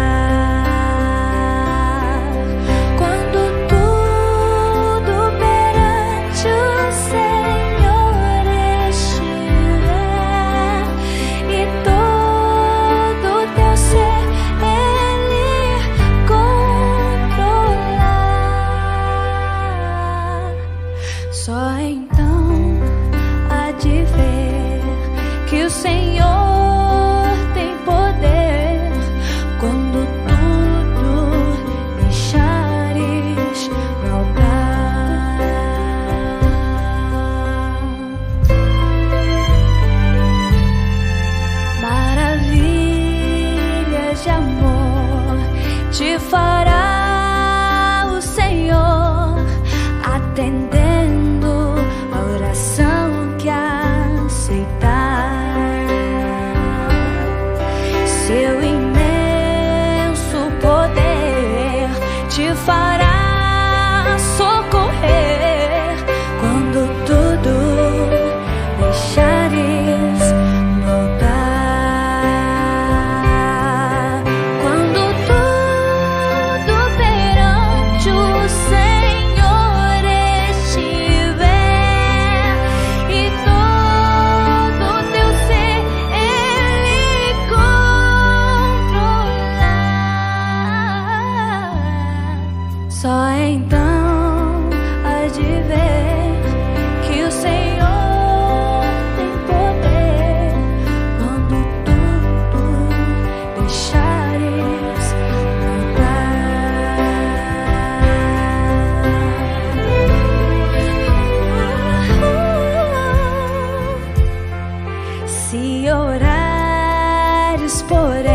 Só então há de ver que o Senhor tem poder quando tudo deixares brotar. Maravilhas de amor te fará o Senhor, atendendo a oração que aceitar. Seu imenso poder te fará socorrer quando tudo deixares brotar. Quando tudo perante o Senhor estiver e todo teu ser Ele controlar, só então há de ver que o Senhor tem poder quando tudo deixares brotar. Se orares por